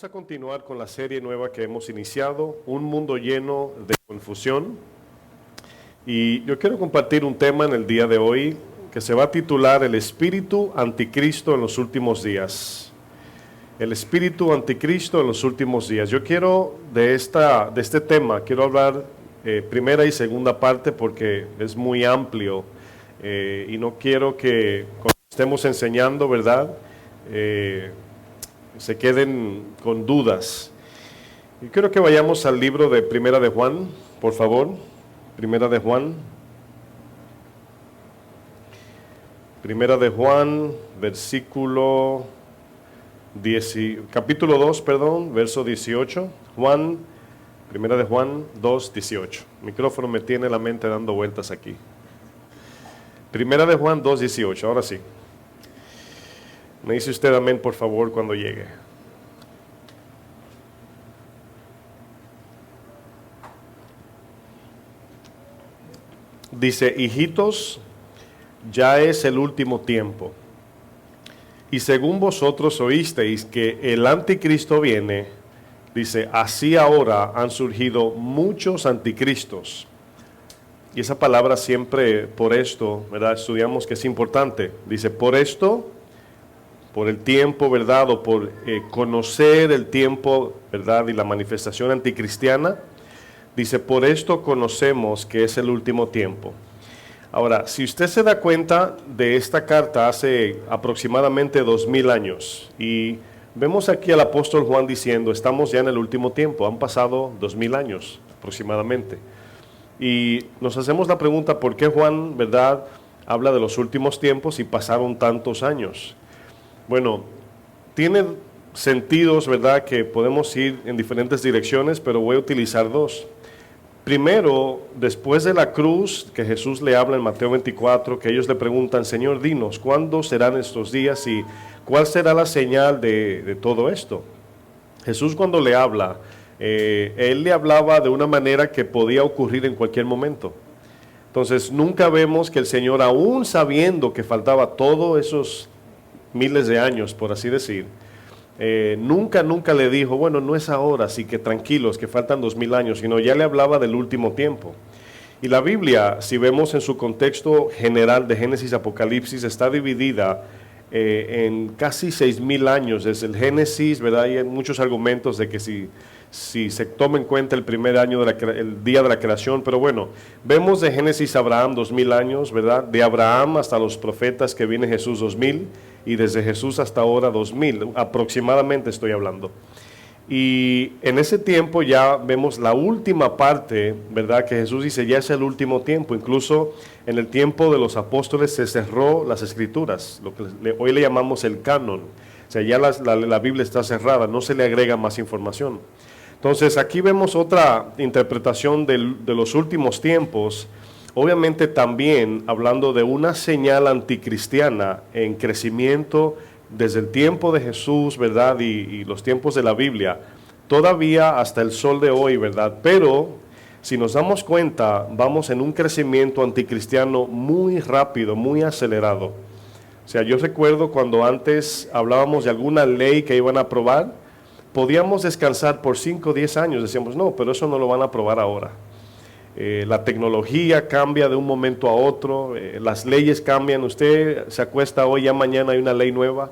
Vamos a continuar con la serie nueva que hemos iniciado, Un mundo lleno de confusión. Y yo quiero compartir un tema en el día de hoy que se va a titular El espíritu anticristo en los últimos días. El espíritu anticristo en los últimos días. Yo quiero de este tema, quiero hablar primera y segunda parte porque es muy amplio y no quiero que cuando estemos enseñando, ¿verdad?, se queden con dudas. Y quiero que vayamos al libro de Primera de Juan, por favor. Primera de Juan. Primera de Juan, capítulo 2, verso 18. Primera de Juan 2, 18. El micrófono me tiene la mente dando vueltas aquí. Primera de Juan 2, 18, ahora sí. Me dice usted amén, por favor, cuando llegue. Dice, hijitos, ya es el último tiempo. Y según vosotros oísteis que el anticristo viene, dice, así ahora han surgido muchos anticristos. Y esa palabra siempre, por esto, ¿verdad?, estudiamos que es importante. Dice, por esto, por el tiempo, ¿verdad?, o por conocer el tiempo, ¿verdad?, y la manifestación anticristiana. Dice, por esto conocemos que es el último tiempo. Ahora, si usted se da cuenta de esta carta hace aproximadamente 2000 años, y vemos aquí al apóstol Juan diciendo, estamos ya en el último tiempo, han pasado 2000 años aproximadamente. Y nos hacemos la pregunta, ¿por qué Juan, verdad, habla de los últimos tiempos y pasaron tantos años? Bueno, tiene sentidos, ¿verdad?, que podemos ir en diferentes direcciones, pero voy a utilizar dos. Primero, después de la cruz, que Jesús le habla en Mateo 24, que ellos le preguntan, Señor, dinos, ¿cuándo serán estos días y cuál será la señal de todo esto? Jesús cuando le habla, Él le hablaba de una manera que podía ocurrir en cualquier momento. Entonces, nunca vemos que el Señor, aún sabiendo que faltaba todos esos miles de años, por así decir, nunca le dijo, bueno, no es ahora, así que tranquilos, que faltan 2000 años, sino ya le hablaba del último tiempo. Y la Biblia, si vemos en su contexto general de Génesis, Apocalipsis, está dividida en casi 6000 años, desde el Génesis, ¿verdad? Hay muchos argumentos de que si se toma en cuenta el primer año, el día de la creación, pero bueno, vemos de Génesis a Abraham 2000 años, ¿verdad? De Abraham hasta los profetas que viene Jesús 2000, y desde Jesús hasta ahora 2000, aproximadamente estoy hablando. Y en ese tiempo ya vemos la última parte, ¿verdad?, que Jesús dice, ya es el último tiempo. Incluso en el tiempo de los apóstoles se cerró las escrituras, lo que hoy le llamamos el canon. O sea, ya la Biblia está cerrada, no se le agrega más información. Entonces aquí vemos otra interpretación de los últimos tiempos, obviamente también hablando de una señal anticristiana en crecimiento desde el tiempo de Jesús, ¿verdad?, y los tiempos de la Biblia, todavía hasta el sol de hoy, ¿verdad? Pero si nos damos cuenta, vamos en un crecimiento anticristiano muy rápido, muy acelerado. O sea, yo recuerdo cuando antes hablábamos de alguna ley que iban a aprobar, podíamos descansar por 5 o 10 años, decíamos, no, pero eso no lo van a aprobar ahora. La tecnología cambia de un momento a otro, las leyes cambian, usted se acuesta hoy, ya mañana hay una ley nueva,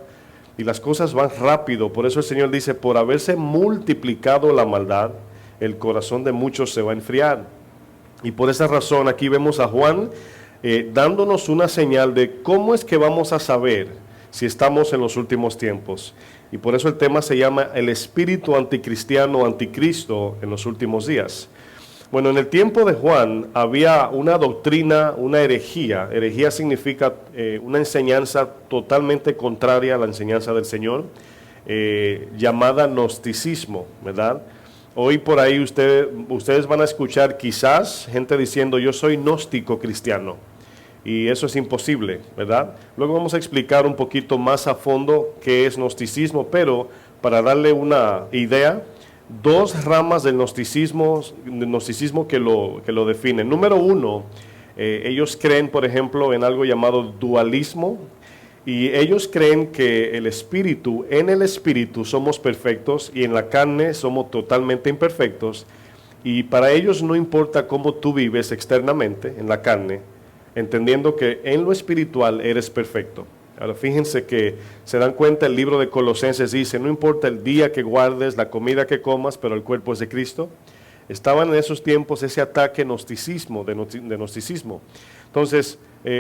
y las cosas van rápido. Por eso el Señor dice, por haberse multiplicado la maldad, el corazón de muchos se va a enfriar. Y por esa razón aquí vemos a Juan dándonos una señal de cómo es que vamos a saber si estamos en los últimos tiempos. Y por eso el tema se llama el espíritu anticristiano, anticristo en los últimos días. Bueno, en el tiempo de Juan había una doctrina, una herejía. Herejía significa una enseñanza totalmente contraria a la enseñanza del Señor, llamada gnosticismo, ¿verdad? Hoy por ahí ustedes van a escuchar quizás gente diciendo, yo soy gnóstico cristiano. Y eso es imposible, ¿verdad? Luego vamos a explicar un poquito más a fondo qué es gnosticismo, pero para darle una idea, dos ramas del gnosticismo que lo definen. Número uno, ellos creen, por ejemplo, en algo llamado dualismo. Y ellos creen que el espíritu, en el espíritu somos perfectos y en la carne somos totalmente imperfectos. Y para ellos no importa cómo tú vives externamente en la carne, entendiendo que en lo espiritual eres perfecto. Ahora fíjense que se dan cuenta, el libro de Colosenses dice, no importa el día que guardes, la comida que comas, pero el cuerpo es de Cristo. Estaban en esos tiempos ese ataque gnosticismo, de gnosticismo. Entonces,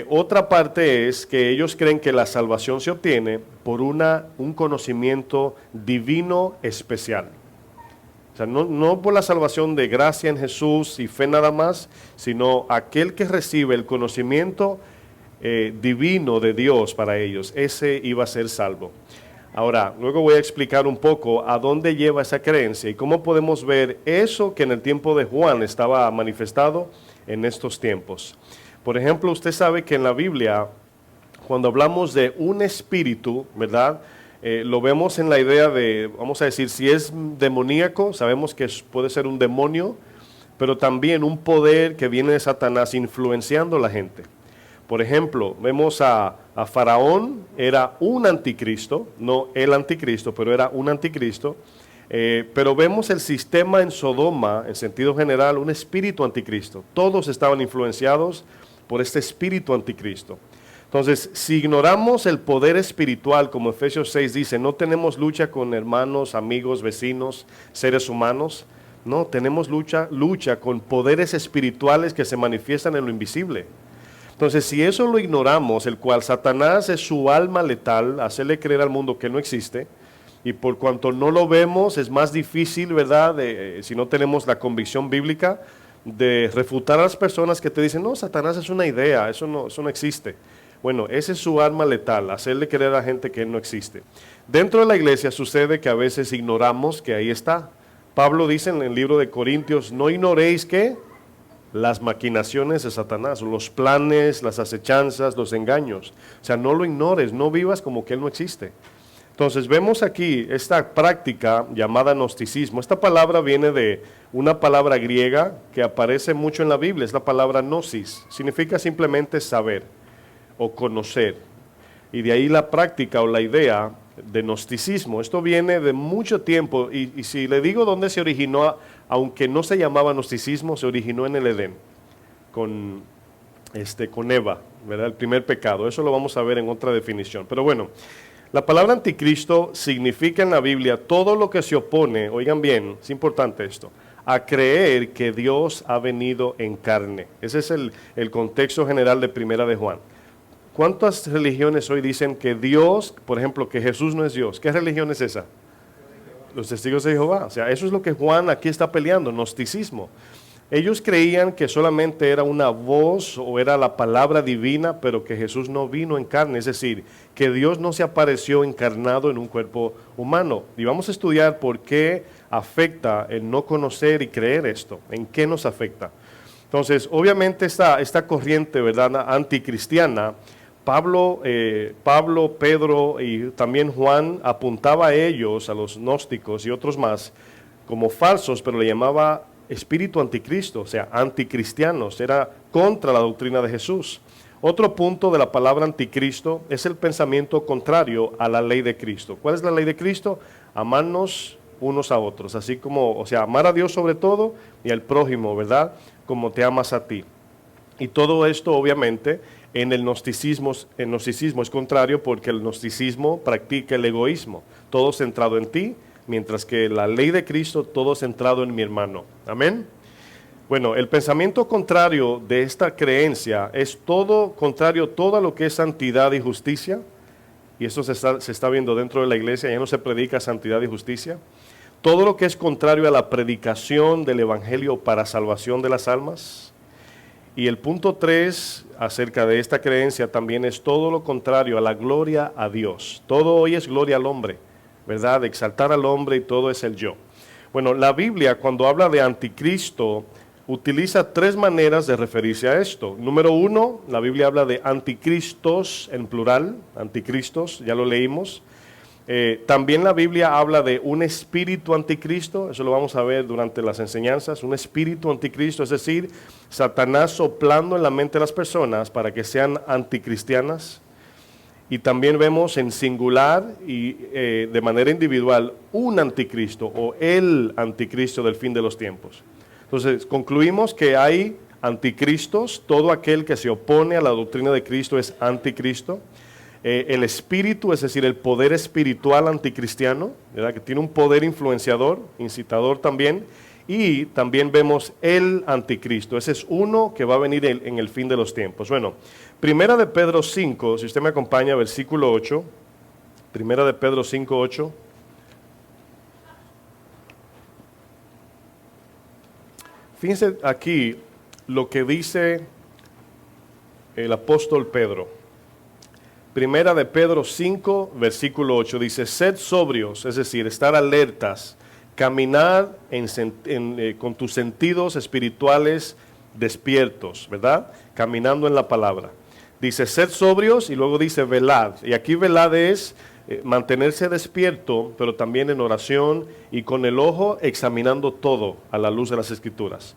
otra parte es que ellos creen que la salvación se obtiene por un conocimiento divino especial. O sea, no por la salvación de gracia en Jesús y fe nada más, sino aquel que recibe el conocimiento divino de Dios para ellos, ese iba a ser salvo. Ahora, luego voy a explicar un poco a dónde lleva esa creencia y cómo podemos ver eso que en el tiempo de Juan estaba manifestado en estos tiempos. Por ejemplo, usted sabe que en la Biblia, cuando hablamos de un espíritu, ¿verdad? Lo vemos en la idea de, vamos a decir, si es demoníaco, sabemos que puede ser un demonio, pero también un poder que viene de Satanás influenciando a la gente. Por ejemplo, vemos a Faraón, era un anticristo, no el anticristo, pero era un anticristo. Pero vemos el sistema en Sodoma, en sentido general, un espíritu anticristo. Todos estaban influenciados por este espíritu anticristo. Entonces, si ignoramos el poder espiritual, como Efesios 6 dice, no tenemos lucha con hermanos, amigos, vecinos, seres humanos. No, tenemos lucha con poderes espirituales que se manifiestan en lo invisible. Entonces, si eso lo ignoramos, el cual Satanás es su alma letal, hacerle creer al mundo que no existe, y por cuanto no lo vemos, es más difícil, ¿verdad?, si no tenemos la convicción bíblica, de refutar a las personas que te dicen, no, Satanás es una idea, eso no existe. Bueno, esa es su arma letal, hacerle creer a la gente que él no existe. Dentro de la iglesia sucede que a veces ignoramos que ahí está. Pablo dice en el libro de Corintios, no ignoréis que las maquinaciones de Satanás, los planes, las acechanzas, los engaños. O sea, no lo ignores, no vivas como que él no existe. Entonces vemos aquí esta práctica llamada gnosticismo. Esta palabra viene de una palabra griega que aparece mucho en la Biblia, es la palabra gnosis. Significa simplemente saber o conocer. Y de ahí la práctica o la idea de gnosticismo. Esto viene de mucho tiempo y si le digo dónde se originó, aunque no se llamaba gnosticismo, se originó en el Edén, con Eva, ¿verdad? El primer pecado. Eso lo vamos a ver en otra definición. Pero bueno, la palabra anticristo significa en la Biblia todo lo que se opone, oigan bien, es importante esto, a creer que Dios ha venido en carne. Ese es el contexto general de Primera de Juan. ¿Cuántas religiones hoy dicen que Dios, por ejemplo, que Jesús no es Dios? ¿Qué religión es esa? Los testigos de Jehová. O sea, eso es lo que Juan aquí está peleando, gnosticismo. Ellos creían que solamente era una voz o era la palabra divina, pero que Jesús no vino en carne, es decir, que Dios no se apareció encarnado en un cuerpo humano. Y vamos a estudiar por qué afecta el no conocer y creer esto, en qué nos afecta. Entonces, obviamente esta corriente, ¿verdad?, anticristiana, Pablo, Pedro y también Juan apuntaba a ellos, a los gnósticos y otros más, como falsos, pero le llamaba espíritu anticristo, o sea, anticristianos, era contra la doctrina de Jesús. Otro punto de la palabra anticristo es el pensamiento contrario a la ley de Cristo. ¿Cuál es la ley de Cristo? Amarnos unos a otros, así como, o sea, amar a Dios sobre todo y al prójimo, ¿verdad?, como te amas a ti. Y todo esto, obviamente, en el gnosticismo es contrario porque el gnosticismo practica el egoísmo, todo centrado en ti, mientras que la ley de Cristo, todo centrado en mi hermano. Amén. Bueno, el pensamiento contrario de esta creencia es todo contrario, todo lo que es santidad y justicia, y eso se está viendo dentro de la iglesia, ya no se predica santidad y justicia. Todo lo que es contrario a la predicación del evangelio para salvación de las almas. Y el punto 3 acerca de esta creencia también es todo lo contrario a la gloria a Dios. Todo hoy es gloria al hombre, ¿verdad? Exaltar al hombre y todo es el yo. Bueno, la Biblia cuando habla de anticristo utiliza 3 maneras de referirse a esto. Número 1, la Biblia habla de anticristos en plural, anticristos, ya lo leímos. También la Biblia habla de un espíritu anticristo, eso lo vamos a ver durante las enseñanzas, un espíritu anticristo, es decir, Satanás soplando en la mente de las personas para que sean anticristianas. y también vemos en singular y de manera individual un anticristo o el anticristo del fin de los tiempos. Entonces concluimos que hay anticristos, todo aquel que se opone a la doctrina de Cristo es anticristo. El espíritu, es decir, el poder espiritual anticristiano, ¿verdad? Que tiene un poder influenciador, incitador también, y también vemos el anticristo. Ese es uno que va a venir en el fin de los tiempos. Bueno, Primera de Pedro 5, si usted me acompaña, versículo 8. Primera de Pedro 5, 8. Fíjense aquí lo que dice el apóstol Pedro. Primera de Pedro 5, versículo 8, dice, sed sobrios, es decir, estar alertas, caminar con tus sentidos espirituales despiertos, ¿verdad? Caminando en la palabra. Dice, sed sobrios y luego dice, velad. Y aquí velad es mantenerse despierto, pero también en oración y con el ojo examinando todo a la luz de las Escrituras.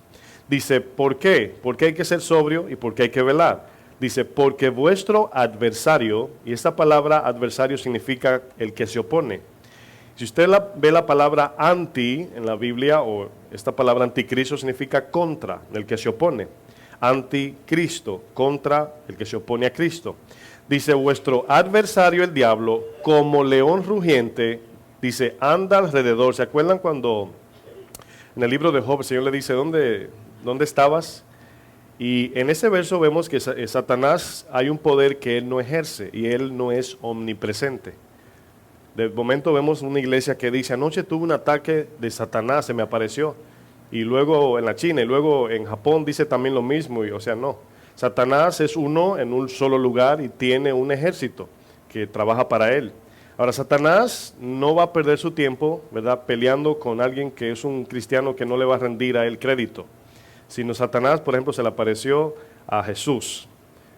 Dice, ¿por qué? ¿Por qué hay que ser sobrio y por qué hay que velar? Dice, porque vuestro adversario, y esta palabra adversario significa el que se opone. Si usted ve la palabra anti en la Biblia, o esta palabra anticristo significa contra, el que se opone. Anticristo, contra el que se opone a Cristo. Dice, vuestro adversario el diablo, como león rugiente, dice, anda alrededor. ¿Se acuerdan cuando en el libro de Job el Señor le dice, ¿dónde estabas? Y en ese verso vemos que Satanás hay un poder que él no ejerce y él no es omnipresente. De momento vemos una iglesia que dice, anoche tuve un ataque de Satanás, se me apareció. Y luego en la China y luego en Japón dice también lo mismo. O sea, no. Satanás es uno en un solo lugar y tiene un ejército que trabaja para él. Ahora, Satanás no va a perder su tiempo, ¿verdad?, peleando con alguien que es un cristiano que no le va a rendir a él crédito. Sino Satanás, por ejemplo, se le apareció a Jesús,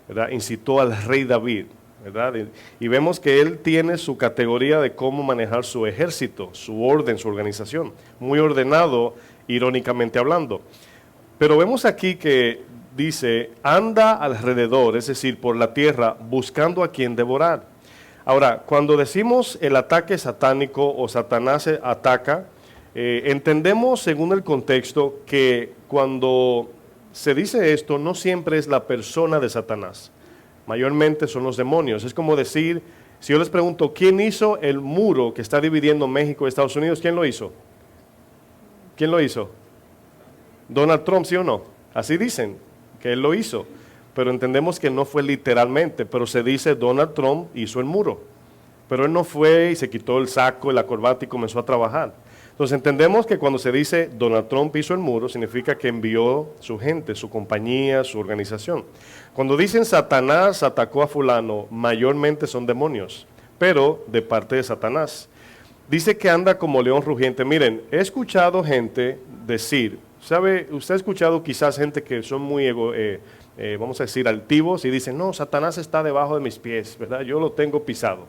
¿verdad? Incitó al rey David, ¿verdad? Y vemos que él tiene su categoría de cómo manejar su ejército, su orden, su organización. Muy ordenado, irónicamente hablando. Pero vemos aquí que dice, anda alrededor, es decir, por la tierra, buscando a quien devorar. Ahora, cuando decimos el ataque satánico o Satanás ataca, entendemos según el contexto que cuando se dice esto no siempre es la persona de Satanás, mayormente son los demonios. Es como decir, si yo les pregunto, ¿quién hizo el muro que está dividiendo México y Estados Unidos? ¿Quién lo hizo? ¿Quién lo hizo? Donald Trump, ¿sí o no? Así dicen, que él lo hizo, pero entendemos que no fue literalmente, pero se dice Donald Trump hizo el muro, pero él no fue y se quitó el saco y la corbata y comenzó a trabajar. Entonces entendemos que cuando se dice Donald Trump hizo el muro, significa que envió su gente, su compañía, su organización. Cuando dicen Satanás atacó a fulano, mayormente son demonios, pero de parte de Satanás. Dice que anda como león rugiente. Miren, he escuchado gente decir, ¿sabe? Usted ha escuchado quizás gente que son muy, vamos a decir, altivos y dicen, no, Satanás está debajo de mis pies, ¿verdad? Yo lo tengo pisado.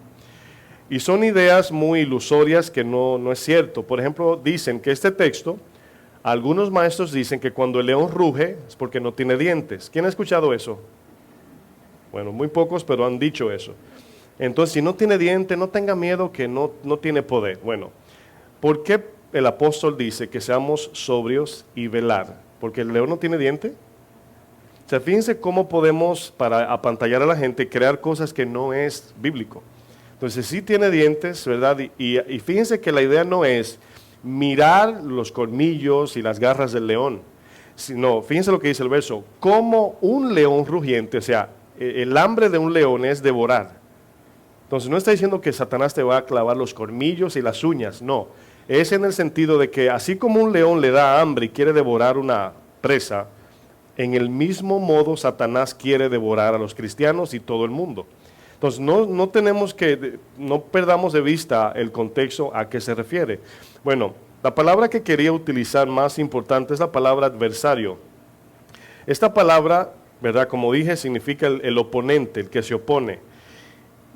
Y son ideas muy ilusorias que no es cierto. Por ejemplo, dicen que este texto, algunos maestros dicen que cuando el león ruge es porque no tiene dientes. ¿Quién ha escuchado eso? Bueno, muy pocos, pero han dicho eso. Entonces, si no tiene dientes, no tenga miedo que no tiene poder. Bueno, ¿por qué el apóstol dice que seamos sobrios y velar? ¿Porque el león no tiene diente? O sea, fíjense cómo podemos, para apantallar a la gente, crear cosas que no es bíblico. Entonces sí tiene dientes, ¿verdad? Y fíjense que la idea no es mirar los colmillos y las garras del león, sino, fíjense lo que dice el verso, como un león rugiente, o sea, el hambre de un león es devorar. Entonces no está diciendo que Satanás te va a clavar los colmillos y las uñas, no. Es en el sentido de que así como un león le da hambre y quiere devorar una presa, en el mismo modo Satanás quiere devorar a los cristianos y todo el mundo. Entonces no perdamos de vista el contexto a qué se refiere. Bueno, la palabra que quería utilizar más importante es la palabra adversario. Esta palabra, ¿verdad? Como dije, significa el oponente, el que se opone.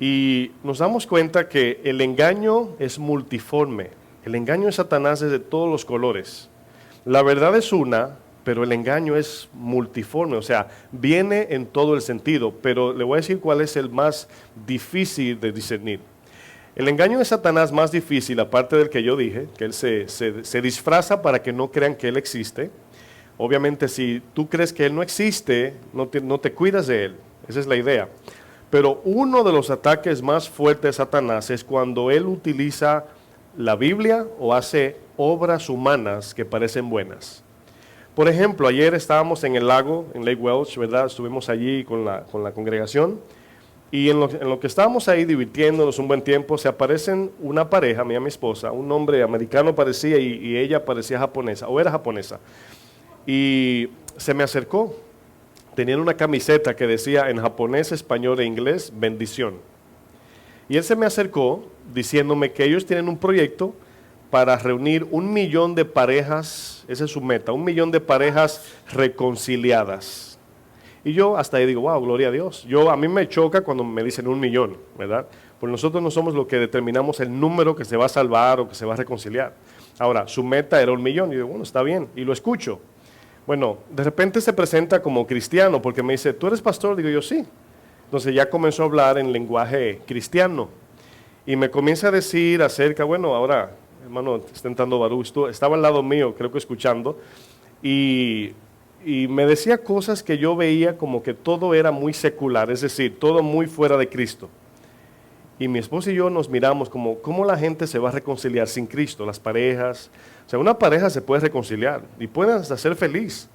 Y nos damos cuenta que el engaño es multiforme. El engaño de Satanás es de todos los colores. La verdad es una, pero el engaño es multiforme, o sea, viene en todo el sentido, pero le voy a decir cuál es el más difícil de discernir. El engaño de Satanás más difícil, aparte del que yo dije, que él se disfraza para que no crean que él existe. Obviamente, si tú crees que él no existe, no te cuidas de él, esa es la idea. Pero uno de los ataques más fuertes de Satanás es cuando él utiliza la Biblia o hace obras humanas que parecen buenas. Por ejemplo, ayer estábamos en el lago, en Lake Welch, ¿verdad? Estuvimos allí con la congregación y en lo que estábamos ahí divirtiéndonos un buen tiempo, se aparecen una pareja, mi esposa, un hombre americano parecía y ella parecía japonesa, o era japonesa. Y se me acercó, tenían una camiseta que decía en japonés, español e inglés, bendición. Y él se me acercó diciéndome que ellos tienen un proyecto para reunir 1 millón de parejas, esa es su meta, 1 millón de parejas reconciliadas. Y yo hasta ahí digo, wow, gloria a Dios. A mí me choca cuando me dicen 1 millón, ¿verdad? Porque nosotros no somos los que determinamos el número que se va a salvar o que se va a reconciliar. Ahora, su meta era 1 millón, y digo, bueno, está bien, y lo escucho. Bueno, de repente se presenta como cristiano, porque me dice, ¿tú eres pastor? Digo yo, sí. Entonces ya comenzó a hablar en lenguaje cristiano, y me comienza a decir acerca, bueno, ahora, hermano, está entrando Baruch, estaba al lado mío, creo que escuchando, y me decía cosas que yo veía como que todo era muy secular, es decir, todo muy fuera de Cristo. Y mi esposa y yo nos miramos como, ¿cómo la gente se va a reconciliar sin Cristo? Las parejas, o sea, una pareja se puede reconciliar y pueden hasta ser feliz,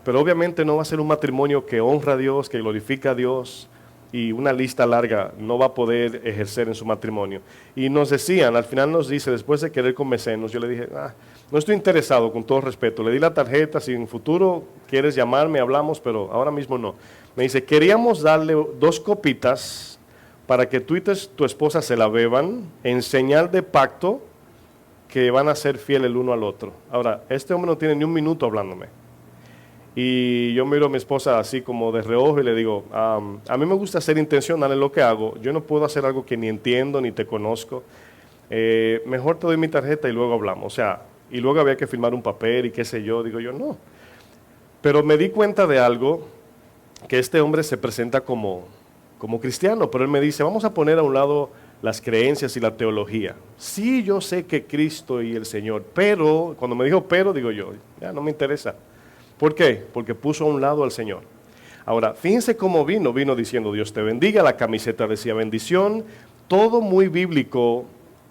pero obviamente no va a ser un matrimonio que honra a Dios, que glorifica a Dios, y una lista larga no va a poder ejercer en su matrimonio. Y nos decían, al final nos dice, después de querer convencernos, yo le dije, no estoy interesado, con todo respeto, le di la tarjeta, si en futuro quieres llamarme, hablamos, pero ahora mismo no. Me dice, queríamos darle 2 copitas para que tú y tu esposa se la beban en señal de pacto que van a ser fieles el uno al otro. Ahora, este hombre no tiene ni un minuto hablándome. Y yo miro a mi esposa así como de reojo y le digo, a mí me gusta ser intencional en lo que hago, yo no puedo hacer algo que ni entiendo ni te conozco, mejor te doy mi tarjeta y luego hablamos, o sea, y luego había que firmar un papel y qué sé yo, digo yo, no. Pero me di cuenta de algo, que este hombre se presenta como cristiano, pero él me dice, vamos a poner a un lado las creencias y la teología. Sí, yo sé que Cristo y el Señor, pero, cuando me dijo pero, digo yo, ya no me interesa. ¿Por qué? Porque puso a un lado al Señor. Ahora, fíjense cómo vino diciendo Dios te bendiga, la camiseta decía bendición, todo muy bíblico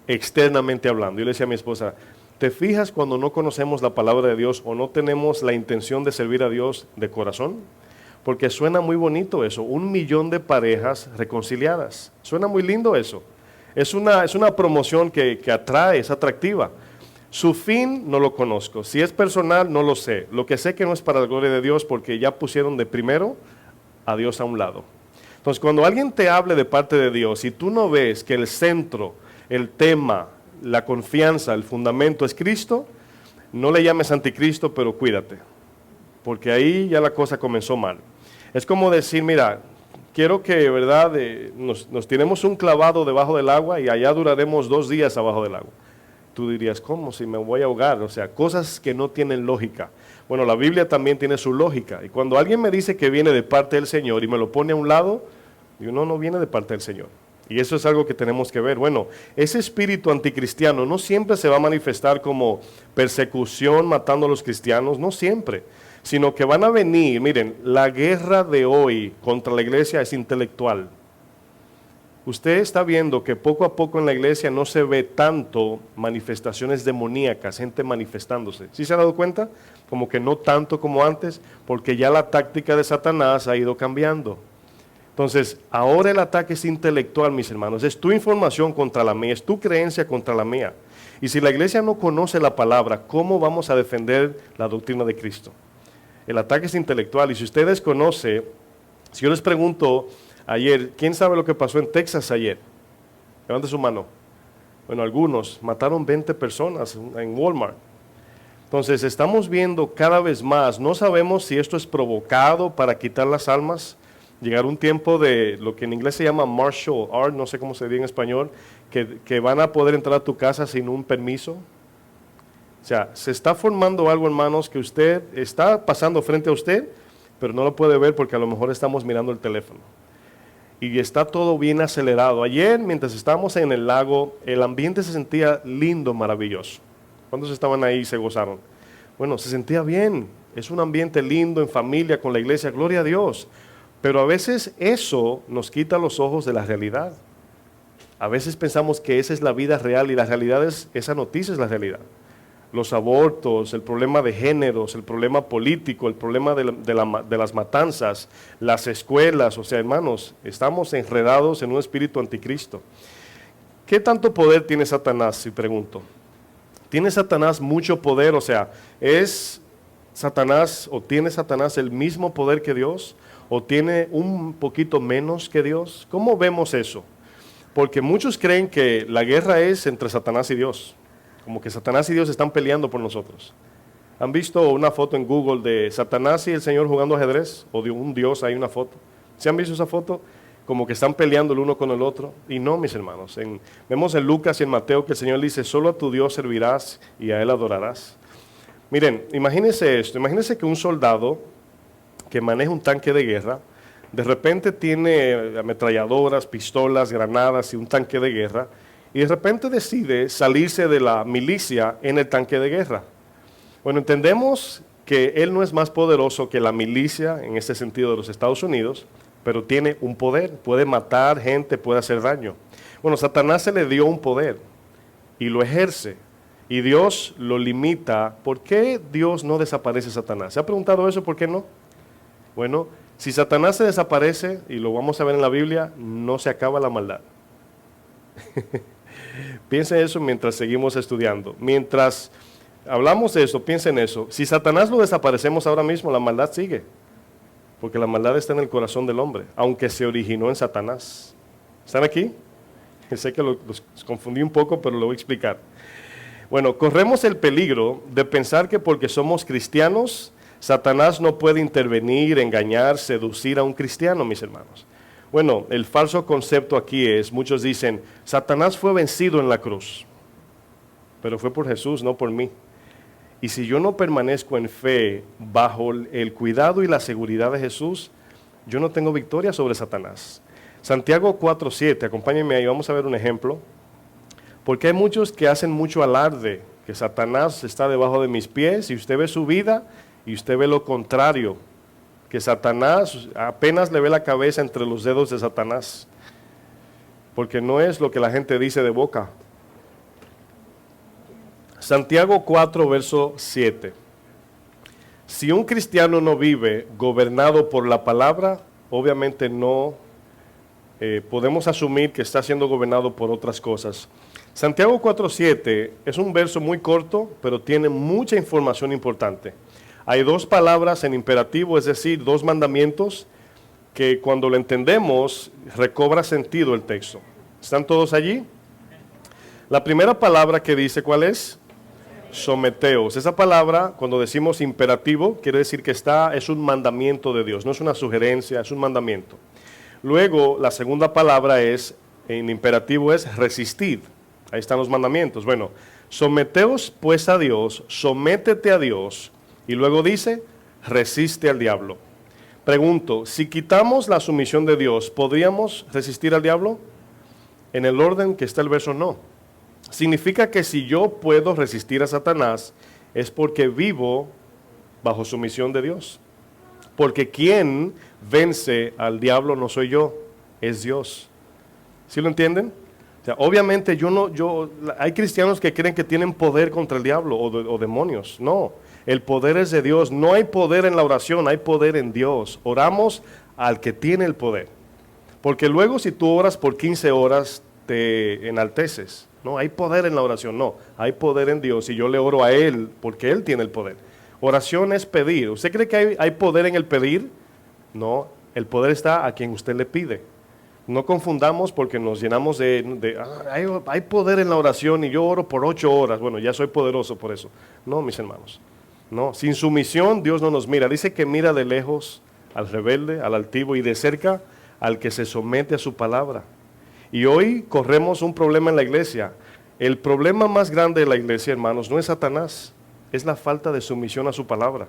externamente hablando. Yo le decía a mi esposa, ¿te fijas cuando no conocemos la palabra de Dios o no tenemos la intención de servir a Dios de corazón? Porque suena muy bonito eso, 1 millón de parejas reconciliadas. Suena muy lindo eso. Es una promoción que atrae, es atractiva. Su fin no lo conozco, si es personal no lo sé, lo que sé que no es para la gloria de Dios porque ya pusieron de primero a Dios a un lado. Entonces cuando alguien te hable de parte de Dios y tú no ves que el centro, el tema, la confianza, el fundamento es Cristo, no le llames anticristo, pero cuídate, porque ahí ya la cosa comenzó mal. Es como decir, mira, quiero que, ¿verdad?, nos tiremos un clavado debajo del agua y allá duraremos 2 días abajo del agua. Tú dirías, ¿cómo? Si me voy a ahogar, o sea, cosas que no tienen lógica. Bueno, la Biblia también tiene su lógica, y cuando alguien me dice que viene de parte del Señor y me lo pone a un lado, digo, no viene de parte del Señor. Y eso es algo que tenemos que ver. Bueno, ese espíritu anticristiano no siempre se va a manifestar como persecución matando a los cristianos, no siempre, sino que van a venir, miren, la guerra de hoy contra la iglesia es intelectual. Usted está viendo que poco a poco en la iglesia no se ve tanto manifestaciones demoníacas, gente manifestándose. ¿Sí se ha dado cuenta? Como que no tanto como antes, porque ya la táctica de Satanás ha ido cambiando. Entonces, ahora el ataque es intelectual, mis hermanos. Es tu información contra la mía, es tu creencia contra la mía. Y si la iglesia no conoce la palabra, ¿cómo vamos a defender la doctrina de Cristo? El ataque es intelectual. Y si usted desconoce, si yo les pregunto ayer, ¿quién sabe lo que pasó en Texas ayer? Levante su mano. Bueno, algunos mataron 20 personas en Walmart. Entonces, estamos viendo cada vez más, no sabemos si esto es provocado para quitar las almas. Llegar un tiempo de lo que en inglés se llama martial art, no sé cómo se dice en español, que van a poder entrar a tu casa sin un permiso. O sea, se está formando algo, hermanos, que usted está pasando frente a usted, pero no lo puede ver porque a lo mejor estamos mirando el teléfono. Y está todo bien acelerado. Ayer, mientras estábamos en el lago, el ambiente se sentía lindo, maravilloso. ¿Cuántos estaban ahí y se gozaron? Bueno, se sentía bien. Es un ambiente lindo, en familia, con la iglesia, gloria a Dios. Pero a veces eso nos quita los ojos de la realidad. A veces pensamos que esa es la vida real y la realidad es, esa noticia es la realidad. Los abortos, el problema de géneros, el problema político, el problema de las matanzas, las escuelas, o sea, hermanos, estamos enredados en un espíritu anticristo. ¿Qué tanto poder tiene Satanás, si pregunto? ¿Tiene Satanás mucho poder? O sea, ¿es Satanás o tiene Satanás el mismo poder que Dios? ¿O tiene un poquito menos que Dios? ¿Cómo vemos eso? Porque muchos creen que la guerra es entre Satanás y Dios. Como que Satanás y Dios están peleando por nosotros. ¿Han visto una foto en Google de Satanás y el Señor jugando ajedrez? O de un Dios, hay una foto. ¿Se han visto esa foto? Como que están peleando el uno con el otro. Y no, mis hermanos. Vemos en Lucas y en Mateo que el Señor dice, solo a tu Dios servirás y a Él adorarás. Miren, imagínense esto. Imagínense que un soldado que maneja un tanque de guerra, de repente tiene ametralladoras, pistolas, granadas y un tanque de guerra, y de repente decide salirse de la milicia en el tanque de guerra. Bueno, entendemos que él no es más poderoso que la milicia, en este sentido de los Estados Unidos, pero tiene un poder, puede matar gente, puede hacer daño. Bueno, Satanás se le dio un poder y lo ejerce, y Dios lo limita. ¿Por qué Dios no desaparece a Satanás? ¿Se ha preguntado eso? ¿Por qué no? Bueno, si Satanás se desaparece, y lo vamos a ver en la Biblia, no se acaba la maldad. Piensen eso mientras seguimos estudiando. Mientras hablamos de eso, piensen eso. Si Satanás lo desaparecemos ahora mismo, la maldad sigue. Porque la maldad está en el corazón del hombre, aunque se originó en Satanás. ¿Están aquí? Sé que los confundí un poco, pero lo voy a explicar. Bueno, corremos el peligro de pensar que porque somos cristianos, Satanás no puede intervenir, engañar, seducir a un cristiano, mis hermanos. Bueno, el falso concepto aquí es, muchos dicen, Satanás fue vencido en la cruz, pero fue por Jesús, no por mí. Y si yo no permanezco en fe bajo el cuidado y la seguridad de Jesús, yo no tengo victoria sobre Satanás. Santiago 4:7, acompáñenme ahí, vamos a ver un ejemplo. Porque hay muchos que hacen mucho alarde, que Satanás está debajo de mis pies, y usted ve su vida y usted ve lo contrario, que Satanás apenas le ve la cabeza entre los dedos de Satanás, porque no es lo que la gente dice de boca. Santiago 4, verso 7. Si un cristiano no vive gobernado por la palabra, obviamente no podemos asumir que está siendo gobernado por otras cosas. Santiago 4:7 es un verso muy corto, pero tiene mucha información importante. Hay dos palabras en imperativo, es decir, dos mandamientos que cuando lo entendemos recobra sentido el texto. ¿Están todos allí? La primera palabra que dice, ¿cuál es? Someteos. Esa palabra, cuando decimos imperativo, quiere decir que es un mandamiento de Dios, no es una sugerencia, es un mandamiento. Luego, la segunda palabra en imperativo es resistid. Ahí están los mandamientos. Bueno, someteos pues a Dios, sométete a Dios, y luego dice, resiste al diablo. Pregunto, si quitamos la sumisión de Dios, ¿podríamos resistir al diablo? En el orden que está el verso, no. Significa que si yo puedo resistir a Satanás, es porque vivo bajo sumisión de Dios. Porque quien vence al diablo no soy yo, es Dios. ¿Sí lo entienden? O sea, obviamente hay cristianos que creen que tienen poder contra el diablo o demonios. No, el poder es de Dios. No hay poder en la oración, hay poder en Dios. Oramos al que tiene el poder. Porque luego si tú oras por 15 horas te enalteces. No, hay poder en la oración. No, hay poder en Dios y yo le oro a Él porque Él tiene el poder. Oración es pedir. ¿Usted cree que hay poder en el pedir? No, el poder está a quien usted le pide. No confundamos porque nos llenamos hay poder en la oración y yo oro por 8 horas. Bueno, ya soy poderoso por eso. No, mis hermanos. No, sin sumisión Dios no nos mira. Dice que mira de lejos al rebelde, al altivo, y de cerca al que se somete a su palabra. Y hoy corremos un problema en la iglesia. El problema más grande de la iglesia, hermanos, no es Satanás, es la falta de sumisión a su palabra.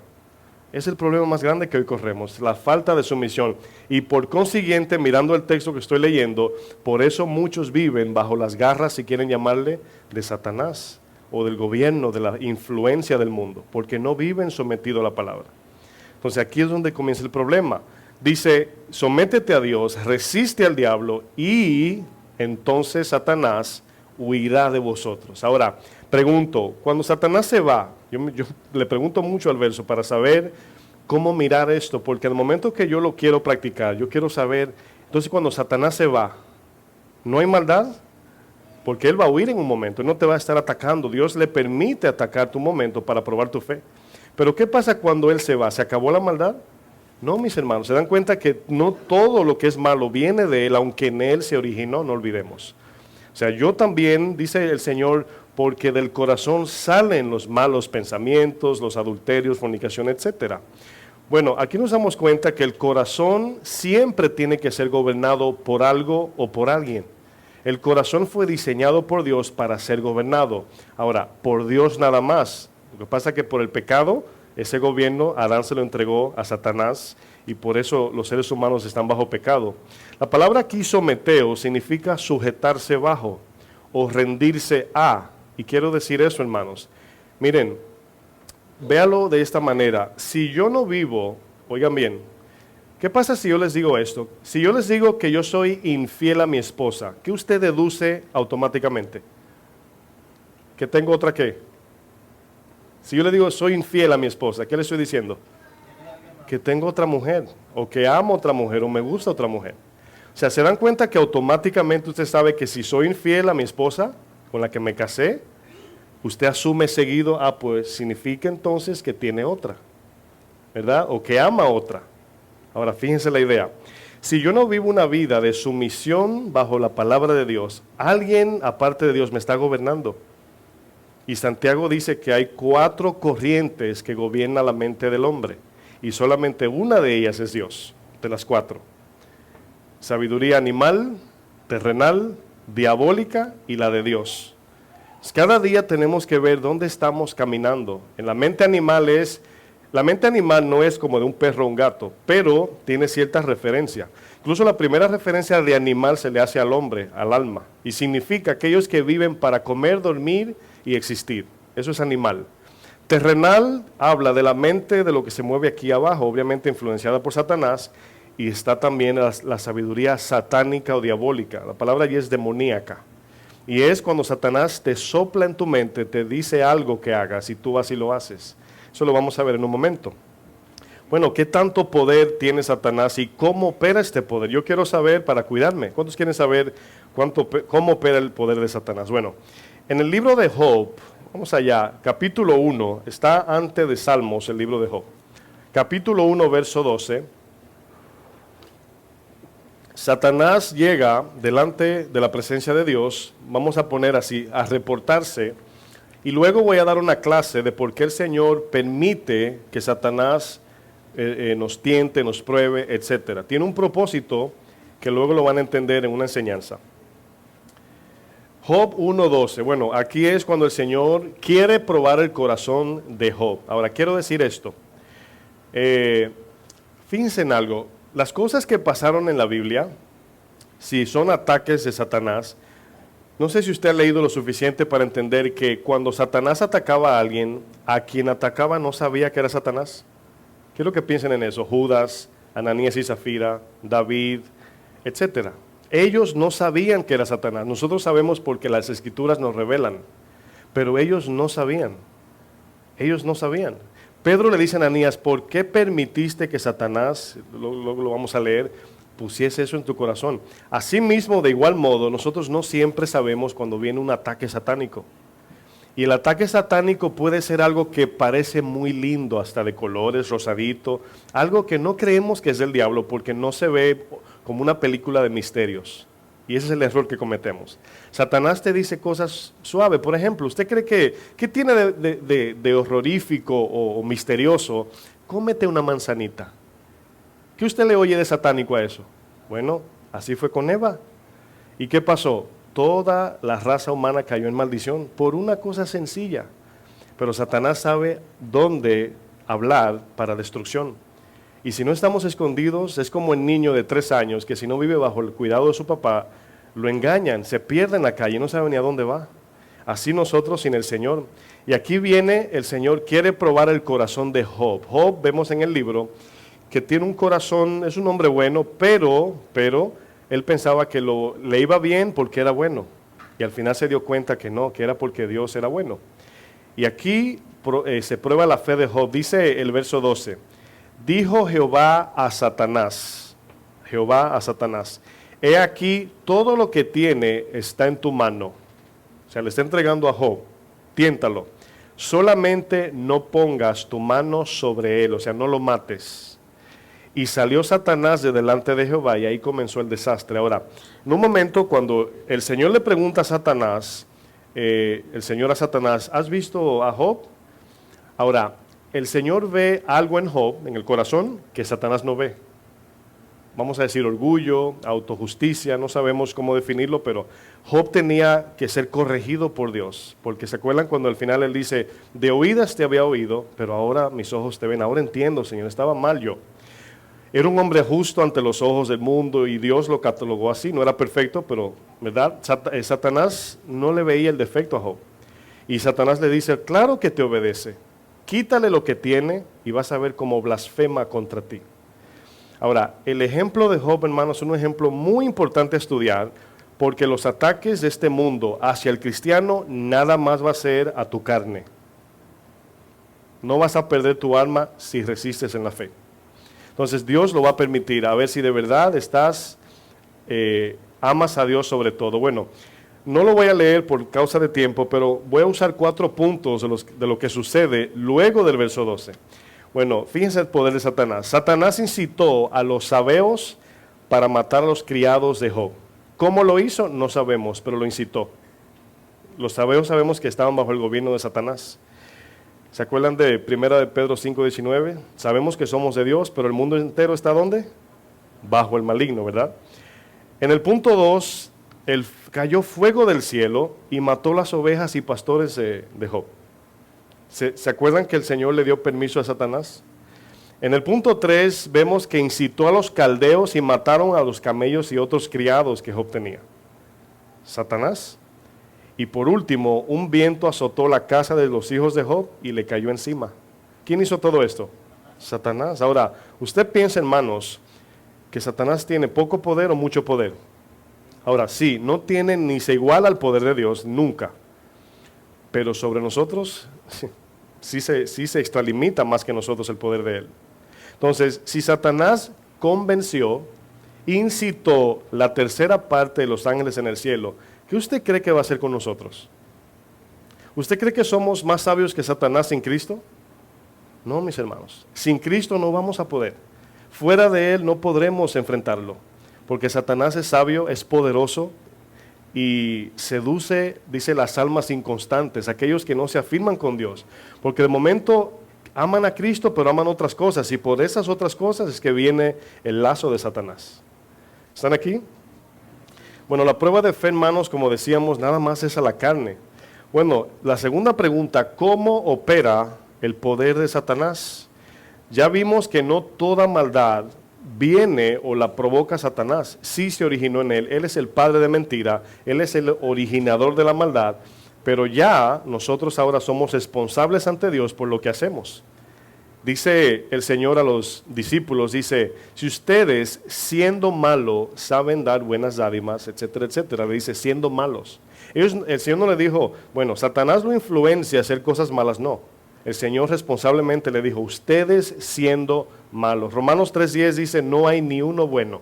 Es el problema más grande que hoy corremos, la falta de sumisión. Y por consiguiente, mirando el texto que estoy leyendo, por eso muchos viven bajo las garras, si quieren llamarle, de Satanás o del gobierno, de la influencia del mundo, porque no viven sometidos a la palabra. Entonces aquí es donde comienza el problema. Dice, sométete a Dios, resiste al diablo y entonces Satanás huirá de vosotros. Ahora, pregunto, cuando Satanás se va, yo le pregunto mucho al verso para saber cómo mirar esto, porque al momento que yo lo quiero practicar, yo quiero saber, entonces cuando Satanás se va, ¿no hay maldad? Porque él va a huir en un momento, él no te va a estar atacando, Dios le permite atacar tu momento para probar tu fe. Pero ¿qué pasa cuando él se va? ¿Se acabó la maldad? No, mis hermanos, se dan cuenta que no todo lo que es malo viene de él, aunque en él se originó, no olvidemos. O sea, yo también, dice el Señor, porque del corazón salen los malos pensamientos, los adulterios, fornicación, etc. Bueno, aquí nos damos cuenta que el corazón siempre tiene que ser gobernado por algo o por alguien. El corazón fue diseñado por Dios para ser gobernado. Ahora, por Dios nada más. Lo que pasa es que por el pecado, ese gobierno, Adán se lo entregó a Satanás y por eso los seres humanos están bajo pecado. La palabra aquí someteo significa sujetarse bajo o rendirse a. Y quiero decir eso, hermanos. Miren, véalo de esta manera. Si yo no vivo, oigan bien, ¿qué pasa si yo les digo esto? Si yo les digo que yo soy infiel a mi esposa, ¿qué usted deduce automáticamente? ¿Que tengo otra qué? Si yo le digo soy infiel a mi esposa, ¿qué le estoy diciendo? Que tengo otra mujer, o que amo otra mujer, o me gusta otra mujer. O sea, ¿se dan cuenta que automáticamente usted sabe que si soy infiel a mi esposa, con la que me casé, usted asume seguido, pues significa entonces que tiene otra, ¿verdad? O que ama otra. Ahora, fíjense la idea. Si yo no vivo una vida de sumisión bajo la palabra de Dios, alguien aparte de Dios me está gobernando. Y Santiago dice que hay 4 corrientes que gobiernan la mente del hombre. Y solamente una de ellas es Dios, de las 4. Sabiduría animal, terrenal, diabólica y la de Dios. Cada día tenemos que ver dónde estamos caminando. En la mente animal no es como de un perro o un gato, pero tiene cierta referencia. Incluso la primera referencia de animal se le hace al hombre, al alma. Y significa aquellos que viven para comer, dormir y existir. Eso es animal. Terrenal habla de la mente, de lo que se mueve aquí abajo, obviamente influenciada por Satanás, y está también la sabiduría satánica o diabólica. La palabra allí es demoníaca. Y es cuando Satanás te sopla en tu mente, te dice algo que hagas y tú vas y lo haces. Eso lo vamos a ver en un momento. Bueno, ¿qué tanto poder tiene Satanás y cómo opera este poder? Yo quiero saber para cuidarme. ¿Cuántos quieren saber cómo opera el poder de Satanás? Bueno, en el libro de Job, vamos allá, capítulo 1, está antes de Salmos el libro de Job. Capítulo 1, verso 12. Satanás llega delante de la presencia de Dios, vamos a poner así, a reportarse, y luego voy a dar una clase de por qué el Señor permite que Satanás nos tiente, nos pruebe, etc. Tiene un propósito que luego lo van a entender en una enseñanza. Job 1:12, bueno, aquí es cuando el Señor quiere probar el corazón de Job. Ahora, quiero decir esto. Fíjense en algo. Las cosas que pasaron en la Biblia, si son ataques de Satanás, no sé si usted ha leído lo suficiente para entender que cuando Satanás atacaba a alguien, a quien atacaba no sabía que era Satanás. Quiero que piensen en eso. Judas, Ananías y Zafira, David, etc. Ellos no sabían que era Satanás. Nosotros sabemos porque las Escrituras nos revelan, pero ellos no sabían. Ellos no sabían. Pedro le dice a Ananías, ¿por qué permitiste que Satanás, lo vamos a leer, pusiese eso en tu corazón? Asimismo, de igual modo, nosotros no siempre sabemos cuando viene un ataque satánico. Y el ataque satánico puede ser algo que parece muy lindo, hasta de colores, rosadito, algo que no creemos que es del diablo porque no se ve como una película de misterios. Y ese es el error que cometemos. Satanás te dice cosas suaves. Por ejemplo, ¿usted cree qué tiene de horrorífico o misterioso? Cómete una manzanita. ¿Qué usted le oye de satánico a eso? Bueno, así fue con Eva. ¿Y qué pasó? toda la raza humana cayó en maldición por una cosa sencilla. Pero Satanás sabe dónde hablar para destrucción. Y si no estamos escondidos, es como el niño de 3 años que si no vive bajo el cuidado de su papá, lo engañan, se pierde en la calle, no sabe ni a dónde va. Así nosotros sin el Señor. Y aquí viene el Señor, quiere probar el corazón de Job. Job, vemos en el libro, que tiene un corazón, es un hombre bueno, pero él pensaba que le iba bien porque era bueno. Y al final se dio cuenta que no, que era porque Dios era bueno. Y aquí se prueba la fe de Job. Dice el verso 12, dijo Jehová a Satanás, he aquí todo lo que tiene está en tu mano. O sea, le está entregando a Job, tiéntalo. Solamente no pongas tu mano sobre él, o sea, no lo mates. Y salió Satanás de delante de Jehová y ahí comenzó el desastre. Ahora, en un momento cuando el Señor le pregunta a Satanás, ¿has visto a Job? Ahora, el Señor ve algo en Job, en el corazón, que Satanás no ve. Vamos a decir orgullo, autojusticia, no sabemos cómo definirlo, pero Job tenía que ser corregido por Dios, porque se acuerdan cuando al final él dice, de oídas te había oído, pero ahora mis ojos te ven, ahora entiendo, Señor, estaba mal yo. Era un hombre justo ante los ojos del mundo y Dios lo catalogó así, no era perfecto, pero ¿verdad? Satanás no le veía el defecto a Job. Y Satanás le dice, claro que te obedece, quítale lo que tiene y vas a ver cómo blasfema contra ti. Ahora, el ejemplo de Job, hermanos, es un ejemplo muy importante a estudiar, porque los ataques de este mundo hacia el cristiano nada más va a ser a tu carne. No vas a perder tu alma si resistes en la fe. Entonces Dios lo va a permitir, a ver si de verdad amas a Dios sobre todo. Bueno, no lo voy a leer por causa de tiempo, pero voy a usar 4 puntos de lo que sucede luego del verso 12. Bueno, fíjense el poder de Satanás. Satanás incitó a los sabeos para matar a los criados de Job. ¿Cómo lo hizo? No sabemos, pero lo incitó. Los sabeos sabemos que estaban bajo el gobierno de Satanás. ¿Se acuerdan de 1 de Pedro 5:19? Sabemos que somos de Dios, pero el mundo entero está ¿dónde? Bajo el maligno, ¿verdad? En el punto 2, cayó fuego del cielo y mató las ovejas y pastores de Job. ¿Se acuerdan que el Señor le dio permiso a Satanás? En el punto 3 vemos que incitó a los caldeos y mataron a los camellos y otros criados que Job tenía. Satanás. Y por último, un viento azotó la casa de los hijos de Job y le cayó encima. ¿Quién hizo todo esto? Satanás. Ahora, usted piensa, hermanos, que Satanás tiene poco poder o mucho poder. Ahora, sí, no tiene ni se iguala al poder de Dios, nunca. Pero sobre nosotros, sí se extralimita más que nosotros el poder de Él. Entonces, si Satanás convenció, incitó la tercera parte de los ángeles en el cielo, ¿qué usted cree que va a hacer con nosotros? ¿Usted cree que somos más sabios que Satanás sin Cristo? No, mis hermanos. Sin Cristo no vamos a poder. Fuera de Él no podremos enfrentarlo, porque Satanás es sabio, es poderoso y seduce, dice, las almas inconstantes, aquellos que no se afirman con Dios, porque de momento aman a Cristo, pero aman otras cosas, y por esas otras cosas es que viene el lazo de Satanás. ¿Están aquí? Bueno, la prueba de fe, hermanos, como decíamos, nada más es a la carne. Bueno, la segunda pregunta, ¿cómo opera el poder de Satanás? Ya vimos que no toda maldad viene o la provoca Satanás, sí se originó en él es el padre de mentira, él es el originador de la maldad, pero ya nosotros ahora somos responsables ante Dios por lo que hacemos. Dice el Señor a los discípulos, dice, si ustedes siendo malos saben dar buenas dádivas, etcétera, etcétera, le dice siendo malos. El Señor no le dijo, bueno, Satanás lo influencia a hacer cosas malas, no. El Señor responsablemente le dijo, ustedes siendo malos. Romanos 3:10 dice, no hay ni uno bueno.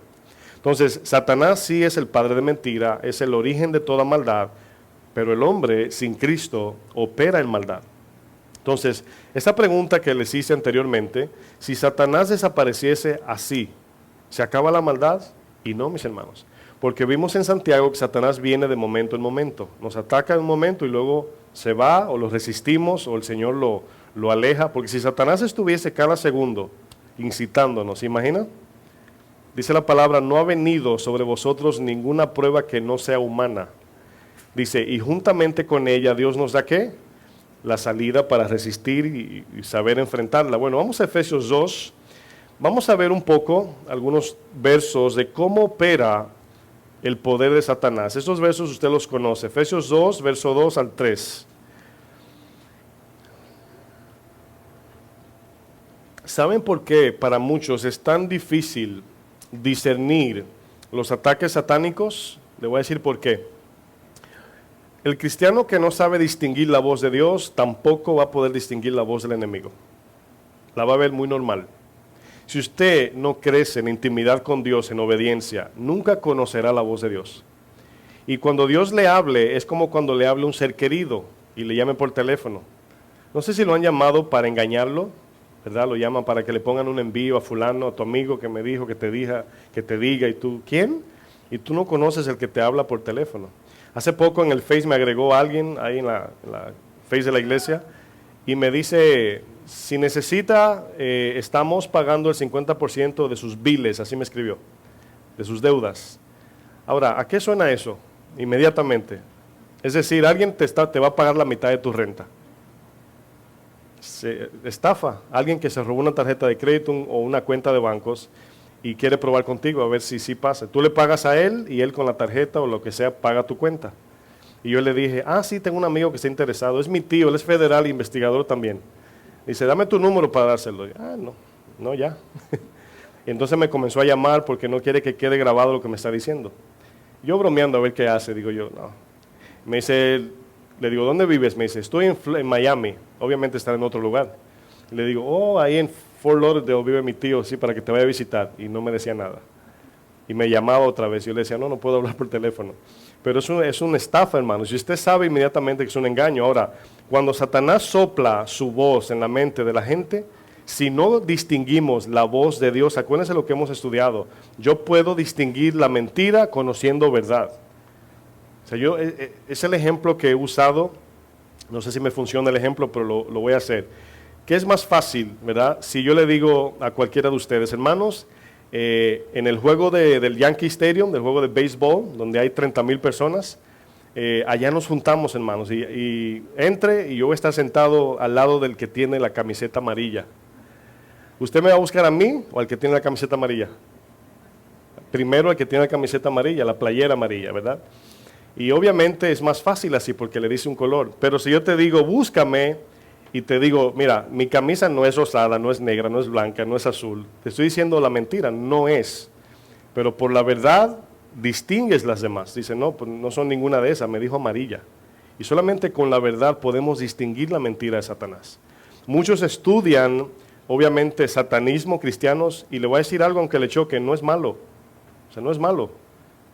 Entonces, Satanás sí es el padre de mentira, es el origen de toda maldad, pero el hombre sin Cristo opera en maldad. Entonces, esa pregunta que les hice anteriormente, si Satanás desapareciese así, ¿se acaba la maldad? Y no, mis hermanos, porque vimos en Santiago que Satanás viene de momento en momento, nos ataca en un momento y luego se va o lo resistimos o el Señor lo aleja, porque si Satanás estuviese cada segundo incitándonos, ¿se imagina? Dice la palabra, no ha venido sobre vosotros ninguna prueba que no sea humana. Dice, y juntamente con ella Dios nos da ¿qué? La salida para resistir y saber enfrentarla. Bueno, vamos a Efesios 2. Vamos a ver un poco algunos versos de cómo opera el poder de Satanás. Estos versos usted los conoce. Efesios 2, verso 2 al 3. ¿Saben por qué para muchos es tan difícil discernir los ataques satánicos? Le voy a decir por qué. El cristiano que no sabe distinguir la voz de Dios tampoco va a poder distinguir la voz del enemigo. La va a ver muy normal. Si usted no crece en intimidad con Dios, en obediencia, nunca conocerá la voz de Dios. Y cuando Dios le hable, es como cuando le hable un ser querido y le llame por teléfono. No sé si lo han llamado para engañarlo, ¿verdad? Lo llaman para que le pongan un envío a fulano, a tu amigo que me dijo que te diga, y tú, ¿quién? Y tú no conoces el que te habla por teléfono. Hace poco en el Face me agregó alguien ahí en la Face de la iglesia y me dice, si necesita, estamos pagando el 50% de sus biles, así me escribió, de sus deudas. Ahora, ¿a qué suena eso? Inmediatamente. Es decir, alguien te va a pagar la mitad de tu renta. Estafa, alguien que se robó una tarjeta de crédito o una cuenta de bancos y quiere probar contigo a ver si sí pasa. Tú le pagas a él y él con la tarjeta o lo que sea paga tu cuenta. Y yo le dije, sí, tengo un amigo que está interesado, es mi tío, él es federal e investigador también. Dice, dame tu número para dárselo. No, ya. Y entonces me comenzó a llamar porque no quiere que quede grabado lo que me está diciendo. Yo bromeando a ver qué hace, digo yo, no. Me dice, le digo, ¿dónde vives? Me dice, estoy en Miami, obviamente estará en otro lugar. Le digo, ahí en Fort Lauderdale vive mi tío, sí, para que te vaya a visitar. Y no me decía nada. Y me llamaba otra vez. Yo le decía, no puedo hablar por teléfono. Pero es una estafa, hermano. Si usted sabe inmediatamente que es un engaño. Ahora, cuando Satanás sopla su voz en la mente de la gente, si no distinguimos la voz de Dios, acuérdense lo que hemos estudiado. Yo puedo distinguir la mentira conociendo verdad. O sea, es el ejemplo que he usado. No sé si me funciona el ejemplo, pero lo voy a hacer. ¿Qué es más fácil, verdad? Si yo le digo a cualquiera de ustedes, hermanos, en el juego del Yankee Stadium, del juego de béisbol, donde hay 30,000 personas, allá nos juntamos, hermanos, y entre y yo voy a estar sentado al lado del que tiene la camiseta amarilla. ¿Usted me va a buscar a mí o al que tiene la camiseta amarilla? Primero al que tiene la camiseta amarilla, la playera amarilla, ¿verdad? Y obviamente es más fácil así porque le dice un color. Pero si yo te digo, búscame, y te digo, mira, mi camisa no es rosada, no es negra, no es blanca, no es azul. Te estoy diciendo la mentira, no es. Pero por la verdad distingues las demás. Dice, no, pues no son ninguna de esas, me dijo amarilla. Y solamente con la verdad podemos distinguir la mentira de Satanás. Muchos estudian, obviamente, satanismo, cristianos, y le voy a decir algo aunque le choque, no es malo. O sea, no es malo.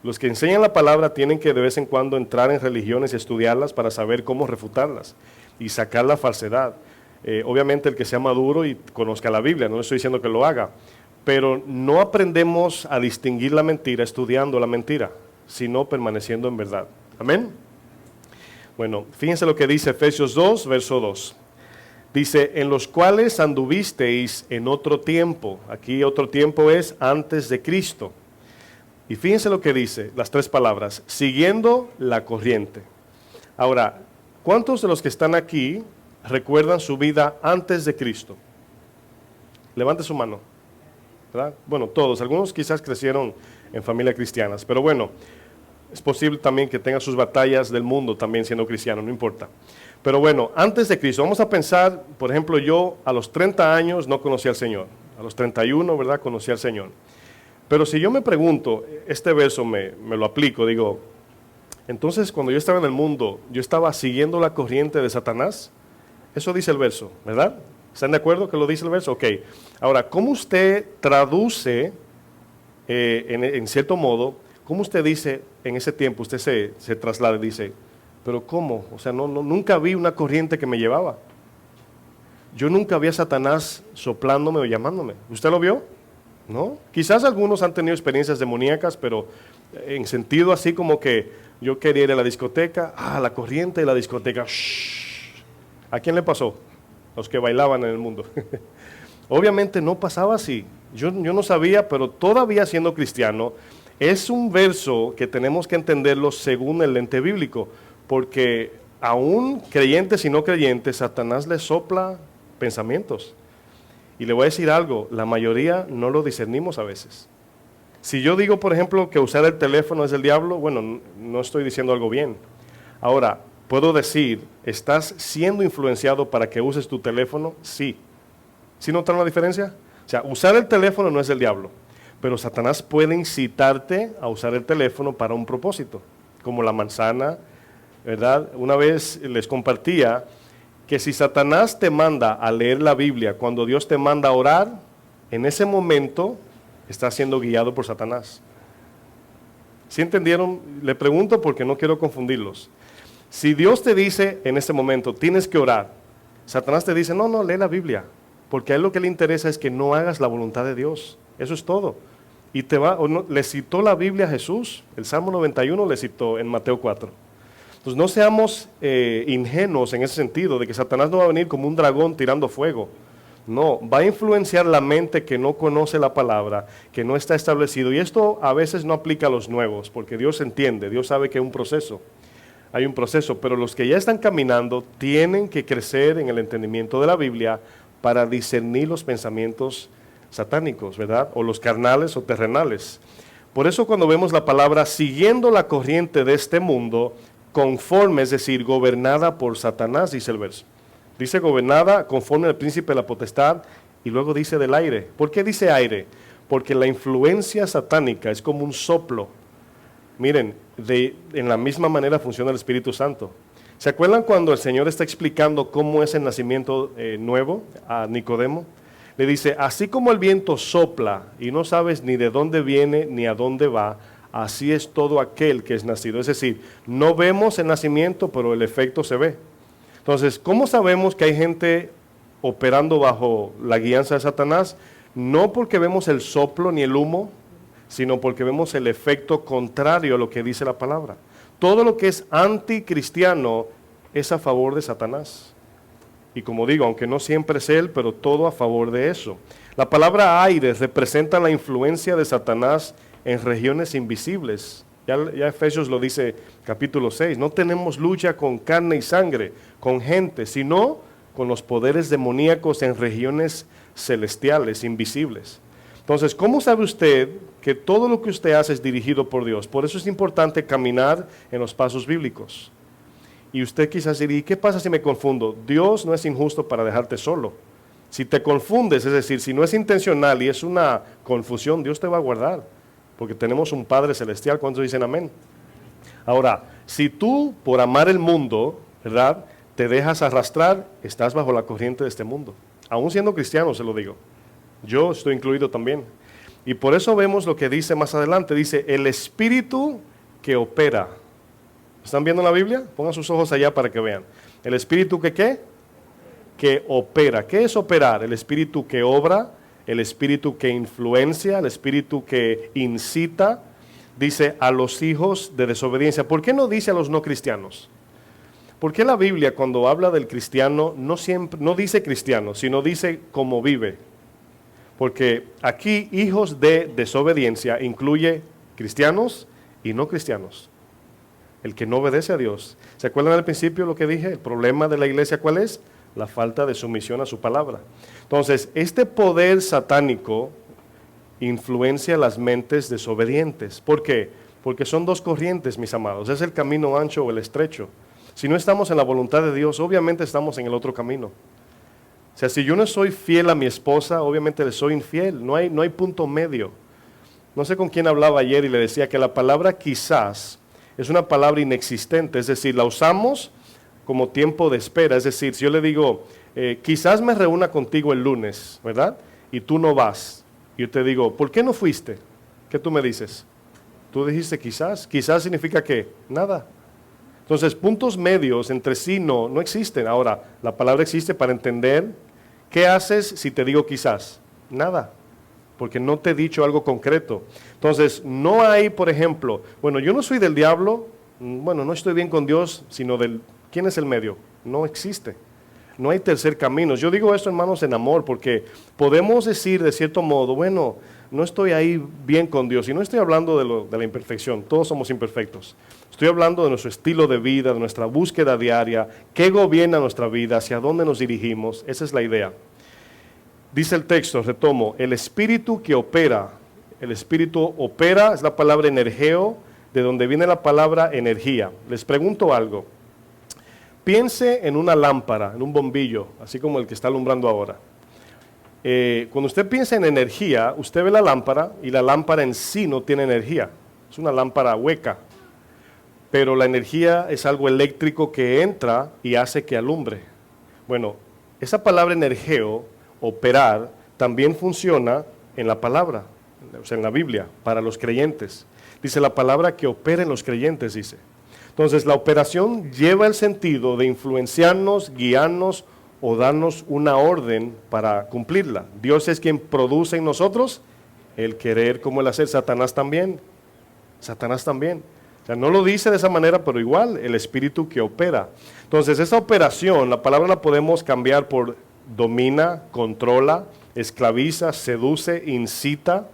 Los que enseñan la palabra tienen que de vez en cuando entrar en religiones y estudiarlas para saber cómo refutarlas y sacar la falsedad. Obviamente el que sea maduro y conozca la Biblia, no le estoy diciendo que lo haga, pero no aprendemos a distinguir la mentira estudiando la mentira, sino permaneciendo en verdad. Amén. Bueno, fíjense lo que dice Efesios 2, verso 2. Dice, en los cuales anduvisteis en otro tiempo. Aquí otro tiempo es antes de Cristo. Y fíjense lo que dice, las tres palabras, siguiendo la corriente. Ahora, ¿cuántos de los que están aquí recuerdan su vida antes de Cristo? Levante su mano, ¿verdad? Bueno, todos, algunos quizás crecieron en familias cristianas, pero bueno, es posible también que tengan sus batallas del mundo también siendo cristiano, no importa. Pero bueno, antes de Cristo, vamos a pensar, por ejemplo, yo a los 30 años no conocí al Señor, a los 31, ¿verdad? Conocí al Señor. Pero si yo me pregunto, este verso me lo aplico, digo, entonces cuando yo estaba en el mundo, yo estaba siguiendo la corriente de Satanás. Eso dice el verso, ¿verdad? ¿Están de acuerdo que lo dice el verso? Ok. Ahora, ¿cómo usted traduce, en cierto modo, cómo usted dice en ese tiempo, usted se traslada y dice, pero ¿cómo? O sea, nunca vi una corriente que me llevaba. Yo nunca vi a Satanás soplándome o llamándome. ¿Usted lo vio? ¿No? Quizás algunos han tenido experiencias demoníacas, pero en sentido así como que yo quería ir a la discoteca, la corriente de la discoteca, shh. ¿A quién le pasó? Los que bailaban en el mundo. Obviamente no pasaba así. Yo no sabía, pero todavía siendo cristiano, Es un verso que tenemos que entenderlo según el lente bíblico, porque aún creyentes y no creyentes, Satanás les sopla pensamientos. Y le voy a decir algo, la mayoría no lo discernimos a veces. Si yo digo, por ejemplo, que usar el teléfono es del diablo, bueno, no estoy diciendo algo bien. Ahora, puedo decir, ¿estás siendo influenciado para que uses tu teléfono? Sí. ¿Sí notaron la diferencia? O sea, usar el teléfono no es del diablo, pero Satanás puede incitarte a usar el teléfono para un propósito, como la manzana, ¿verdad? Una vez les compartía que si Satanás te manda a leer la Biblia cuando Dios te manda a orar, en ese momento estás siendo guiado por Satanás. ¿Sí entendieron? Le pregunto porque no quiero confundirlos. Si Dios te dice en ese momento, tienes que orar, Satanás te dice, no, lee la Biblia, porque a él lo que le interesa es que no hagas la voluntad de Dios. Eso es todo. Y le citó la Biblia a Jesús, el Salmo 91 le citó en Mateo 4. Entonces no seamos ingenuos en ese sentido, de que Satanás no va a venir como un dragón tirando fuego. No, va a influenciar la mente que no conoce la palabra, que no está establecido. Y esto a veces no aplica a los nuevos, porque Dios entiende, Dios sabe que hay un proceso, pero los que ya están caminando tienen que crecer en el entendimiento de la Biblia para discernir los pensamientos satánicos, ¿verdad? O los carnales o terrenales. Por eso cuando vemos la palabra siguiendo la corriente de este mundo, conforme, es decir, gobernada por Satanás, dice el verso. Dice gobernada conforme al príncipe de la potestad y luego dice del aire. ¿Por qué dice aire? Porque la influencia satánica es como un soplo. Miren, en la misma manera funciona el Espíritu Santo. ¿Se acuerdan cuando el Señor está explicando cómo es el nacimiento nuevo a Nicodemo? Le dice, así como el viento sopla y no sabes ni de dónde viene ni a dónde va, así es todo aquel que es nacido. Es decir, no vemos el nacimiento, pero el efecto se ve. Entonces, ¿cómo sabemos que hay gente operando bajo la guianza de Satanás? No porque vemos el soplo ni el humo, sino porque vemos el efecto contrario a lo que dice la palabra. Todo lo que es anticristiano es a favor de Satanás. Y como digo, aunque no siempre es él, pero todo a favor de eso. La palabra aire representa la influencia de Satanás en regiones invisibles. Ya Efesios lo dice capítulo 6. No tenemos lucha con carne y sangre, con gente, sino con los poderes demoníacos en regiones celestiales, invisibles. Entonces, ¿cómo sabe usted que todo lo que usted hace es dirigido por Dios? Por eso es importante caminar en los pasos bíblicos. Y usted quizás diría, ¿y qué pasa si me confundo? Dios no es injusto para dejarte solo. Si te confundes, es decir, si no es intencional y es una confusión, Dios te va a guardar. Porque tenemos un Padre Celestial. ¿Cuántos dicen amén? Ahora, si tú por amar el mundo, ¿verdad?, te dejas arrastrar, estás bajo la corriente de este mundo. Aún siendo cristiano, se lo digo. Yo estoy incluido también. Y por eso vemos lo que dice más adelante. Dice, el espíritu que opera. ¿Están viendo la Biblia? Pongan sus ojos allá para que vean. El espíritu que ¿qué? Que opera. ¿Qué es operar? El espíritu que obra, el espíritu que influencia, el espíritu que incita. Dice a los hijos de desobediencia. ¿Por qué no dice a los no cristianos? ¿Por qué la Biblia cuando habla del cristiano no dice cristiano, sino dice cómo vive? Porque aquí hijos de desobediencia incluye cristianos y no cristianos. El que no obedece a Dios. ¿Se acuerdan al principio lo que dije? El problema de la iglesia, ¿cuál es? La falta de sumisión a su palabra. Entonces, este poder satánico influencia las mentes desobedientes. ¿Por qué? Porque son dos corrientes, mis amados. Es el camino ancho o el estrecho. Si no estamos en la voluntad de Dios, obviamente estamos en el otro camino. O sea, si yo no soy fiel a mi esposa, obviamente le soy infiel. No hay punto medio. No sé con quién hablaba ayer y le decía que la palabra quizás es una palabra inexistente. Es decir, la usamos como tiempo de espera. Es decir, si yo le digo, quizás me reúna contigo el lunes, ¿verdad? Y tú no vas. Y yo te digo, ¿por qué no fuiste? ¿Qué tú me dices? Tú dijiste quizás. Quizás significa ¿qué? Nada. Entonces, puntos medios entre sí no existen. Ahora, la palabra existe para entender qué haces si te digo quizás. Nada, porque no te he dicho algo concreto. Entonces, no hay, por ejemplo, bueno, yo no soy del diablo, bueno, no estoy bien con Dios, sino ¿quién es el medio? No existe. No hay tercer camino. Yo digo esto, hermanos, en amor, porque podemos decir de cierto modo, bueno, no estoy ahí bien con Dios. Y no estoy hablando de la imperfección, todos somos imperfectos. Estoy hablando de nuestro estilo de vida, de nuestra búsqueda diaria, qué gobierna nuestra vida, hacia dónde nos dirigimos. Esa es la idea. Dice el texto, retomo, el espíritu que opera. El espíritu opera, es la palabra energeo, de donde viene la palabra energía. Les pregunto algo. Piense en una lámpara, en un bombillo, así como el que está alumbrando ahora. Cuando usted piensa en energía, usted ve la lámpara y la lámpara en sí no tiene energía. Es una lámpara hueca. Pero la energía es algo eléctrico que entra y hace que alumbre. Bueno, esa palabra energeo, operar, también funciona en la palabra, o sea, en la Biblia, para los creyentes. Dice la palabra que opera en los creyentes, dice. Entonces, la operación lleva el sentido de influenciarnos, guiarnos o darnos una orden para cumplirla. Dios es quien produce en nosotros el querer como el hacer. Satanás también. Satanás también. O sea, no lo dice de esa manera, pero igual el espíritu que opera. Entonces, esa operación, la palabra la podemos cambiar por domina, controla, esclaviza, seduce, incita.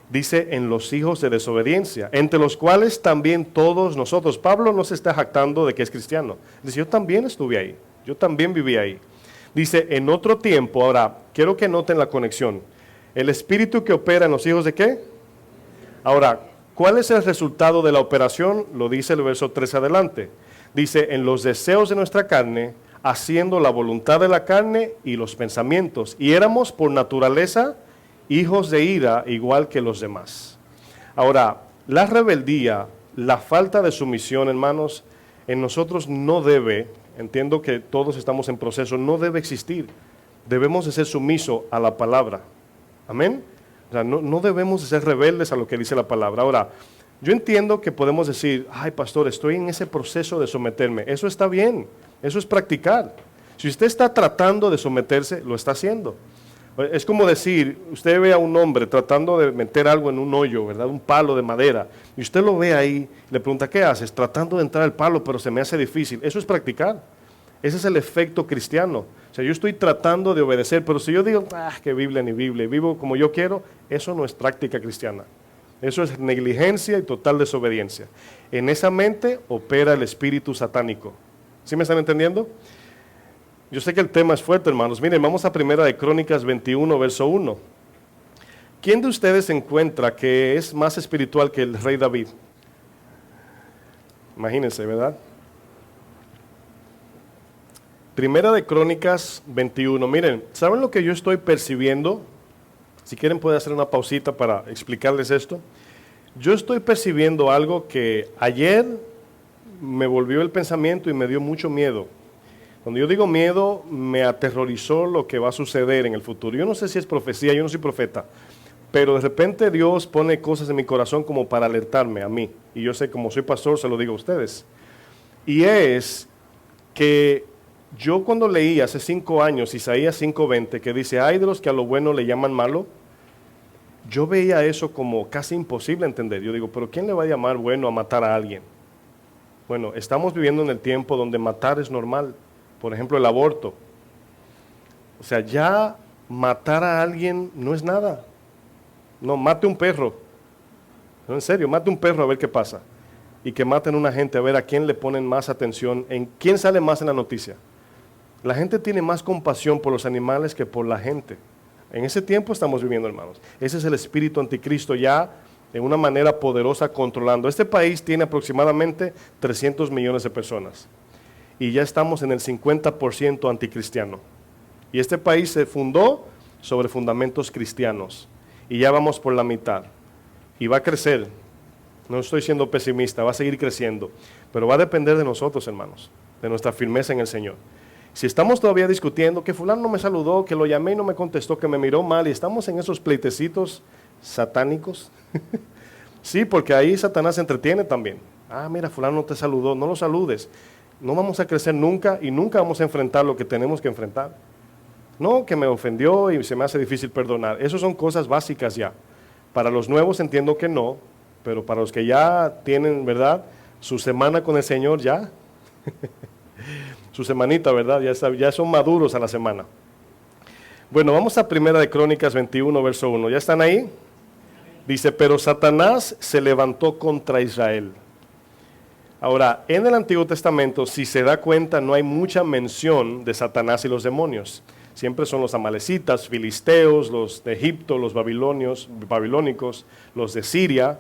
Dice en los hijos de desobediencia, entre los cuales también todos nosotros. Pablo no se está jactando de que es cristiano. Dice, yo también estuve ahí, yo también viví ahí. Dice, en otro tiempo, ahora, quiero que noten la conexión. El espíritu que opera en los hijos de ¿qué? Ahora, ¿cuál es el resultado de la operación? Lo dice el verso 3 adelante. Dice, en los deseos de nuestra carne, haciendo la voluntad de la carne y los pensamientos. Y éramos por naturaleza hijos de ira, igual que los demás. Ahora, la rebeldía, la falta de sumisión, hermanos, en nosotros no debe, entiendo que todos estamos en proceso, no debe existir. Debemos de ser sumisos a la palabra. Amén. O sea, no debemos de ser rebeldes a lo que dice la palabra. Ahora, yo entiendo que podemos decir, ay pastor, estoy en ese proceso de someterme. Eso está bien, eso es practicar. Si usted está tratando de someterse, lo está haciendo. Es como decir, usted ve a un hombre tratando de meter algo en un hoyo, ¿verdad? Un palo de madera, y usted lo ve ahí, le pregunta, ¿qué haces? Tratando de entrar al palo, pero se me hace difícil. Eso es practicar. Ese es el efecto cristiano. O sea, yo estoy tratando de obedecer, pero si yo digo, que Biblia ni Biblia, vivo como yo quiero, eso no es práctica cristiana. Eso es negligencia y total desobediencia. En esa mente opera el espíritu satánico. ¿Sí me están entendiendo? Yo sé que el tema es fuerte, hermanos. Miren, vamos a Primera de Crónicas 21, verso 1. ¿Quién de ustedes encuentra que es más espiritual que el rey David? Imagínense, ¿verdad? Primera de Crónicas 21. Miren, ¿saben lo que yo estoy percibiendo? Si quieren pueden hacer una pausita para explicarles esto. Yo estoy percibiendo algo que ayer me volvió el pensamiento y me dio mucho miedo. Cuando yo digo miedo, me aterrorizó lo que va a suceder en el futuro. Yo no sé si es profecía, yo no soy profeta, pero de repente Dios pone cosas en mi corazón como para alertarme a mí. Y yo sé, como soy pastor, se lo digo a ustedes. Y es que yo cuando leí hace 5 años, Isaías 5:20, que dice, ay de los que a lo bueno le llaman malo, yo veía eso como casi imposible entender. Yo digo, pero ¿quién le va a llamar bueno a matar a alguien? Bueno, estamos viviendo en el tiempo donde matar es normal. Por ejemplo, el aborto. O sea, ya matar a alguien no es nada. No, mate un perro. No, en serio, mate un perro a ver qué pasa. Y que maten a una gente a ver a quién le ponen más atención, en quién sale más en la noticia. La gente tiene más compasión por los animales que por la gente. En ese tiempo estamos viviendo, hermanos. Ese es el espíritu anticristo ya de una manera poderosa controlando. Este país tiene aproximadamente 300 millones de personas. Y ya estamos en el 50% anticristiano. Y este país se fundó sobre fundamentos cristianos. Y ya vamos por la mitad. Y va a crecer. No estoy siendo pesimista, va a seguir creciendo. Pero va a depender de nosotros, hermanos, de nuestra firmeza en el Señor. Si estamos todavía discutiendo que fulano no me saludó, que lo llamé y no me contestó, que me miró mal, y estamos en esos pleitecitos satánicos. Sí, porque ahí Satanás se entretiene también. Ah, mira, fulano no te saludó, no lo saludes. No vamos a crecer nunca y nunca vamos a enfrentar lo que tenemos que enfrentar. No, que me ofendió y se me hace difícil perdonar. Esas son cosas básicas ya. Para los nuevos entiendo que no, pero para los que ya tienen, ¿verdad?, su semana con el Señor ya, su semanita, ¿verdad?, ya son maduros a la semana. Bueno, vamos a Primera de Crónicas 21, verso 1. ¿Ya están ahí? Dice, pero Satanás se levantó contra Israel. Ahora, en el Antiguo Testamento, si se da cuenta, no hay mucha mención de Satanás y los demonios. Siempre son los amalecitas, filisteos, los de Egipto, los babilónicos, los de Siria.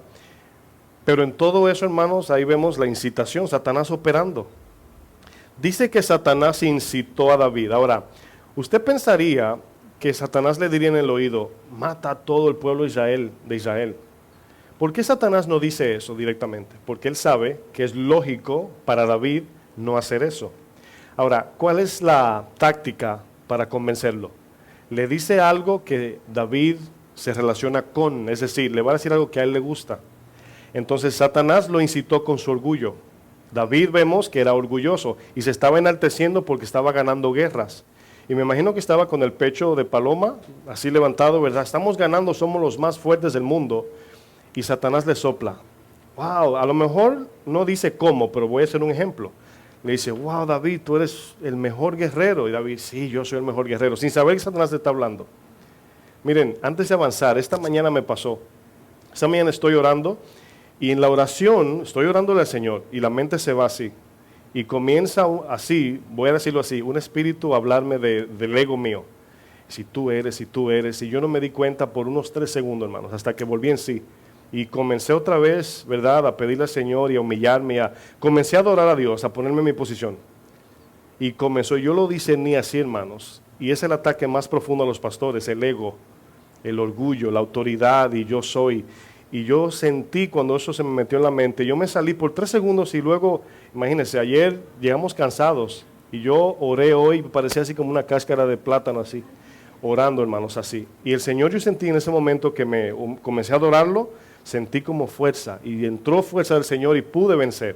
Pero en todo eso, hermanos, ahí vemos la incitación, Satanás operando. Dice que Satanás incitó a David. Ahora, usted pensaría que Satanás le diría en el oído, mata a todo el pueblo de Israel. ¿Por qué Satanás no dice eso directamente? Porque él sabe que es lógico para David no hacer eso. Ahora, ¿cuál es la táctica para convencerlo? Le dice algo que David se relaciona con, es decir, le va a decir algo que a él le gusta. Entonces Satanás lo incitó con su orgullo. David vemos que era orgulloso y se estaba enalteciendo porque estaba ganando guerras. Y me imagino que estaba con el pecho de paloma, así levantado, ¿verdad? Estamos ganando, somos los más fuertes del mundo. Y Satanás le sopla. Wow, a lo mejor no dice cómo, pero voy a hacer un ejemplo. Le dice, wow, David, tú eres el mejor guerrero. Y David, sí, yo soy el mejor guerrero, sin saber que Satanás le está hablando. Miren, antes de avanzar, esta mañana me pasó. Esta mañana estoy orando y en la oración estoy orándole al Señor y la mente se va así. Y comienza así, voy a decirlo así, un espíritu a hablarme del ego mío. Si tú eres, y yo no me di cuenta por unos 3 segundos, hermanos, hasta que volví en sí. Y comencé otra vez, ¿verdad?, a pedirle al Señor y a humillarme, comencé a adorar a Dios, a ponerme en mi posición. Y yo lo discerní así, hermanos, y es el ataque más profundo a los pastores, el ego, el orgullo, la autoridad, y yo soy. Y yo sentí cuando eso se me metió en la mente, yo me salí por 3 segundos y luego, imagínense, ayer llegamos cansados y yo oré hoy, parecía así como una cáscara de plátano así, orando, hermanos, así. Y el Señor, yo sentí en ese momento que comencé a adorarlo, sentí como fuerza y entró fuerza del Señor y pude vencer.